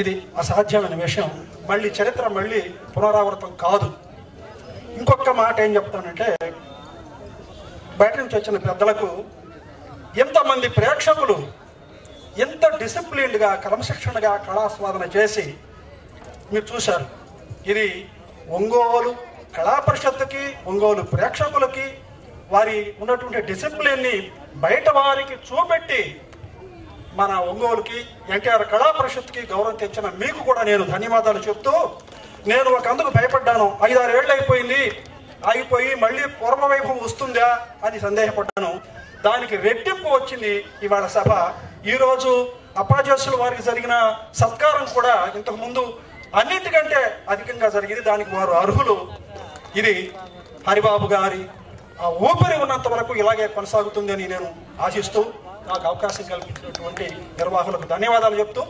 ఇది అసాధ్యమైన విషయం. మళ్ళీ చరిత్ర మళ్ళీ పునరావృతం కాదు. ఇంకొక మాట ఏం చెప్తానంటే, బయట నుంచి వచ్చిన పెద్దలకు ఎంతమంది ప్రేక్షకులు ఎంత డిసిప్లిన్డ్గా క్రమశిక్షణగా కళాస్వాదన చేసి మీరు చూశారు. ఇది ఒంగోలు కళా పరిషత్తుకి, ఒంగోలు ప్రేక్షకులకి వారి ఉన్నటువంటి డిసిప్లిన్ని బయట వారికి చూపెట్టి మన ఒంగోలుకి, ఎన్టీఆర్ కళా పరిషత్తుకి గౌరవం తెచ్చిన మీకు కూడా నేను ధన్యవాదాలు చెప్తూ, నేను ఒక అందుకు భయపడ్డాను. 5-6 ఏళ్ళు అయిపోయి మళ్ళీ పూర్వవైభవం వస్తుందా అని సందేహపడ్డాను. దానికి రెట్టింపు వచ్చింది ఇవాళ సభ. ఈరోజు అప్పాజోసుల వారికి జరిగిన సత్కారం కూడా ఇంతకుముందు అన్నింటికంటే అధికంగా జరిగింది. దానికి వారు అర్హులు. ఇది హరిబాబు గారి ఆ ఊపిరి ఉన్నంత వరకు ఇలాగే కొనసాగుతుంది అని నేను ఆశిస్తూ నాకు అవకాశం కల్పించినటువంటి నిర్వాహకులకు ధన్యవాదాలు చెప్తూ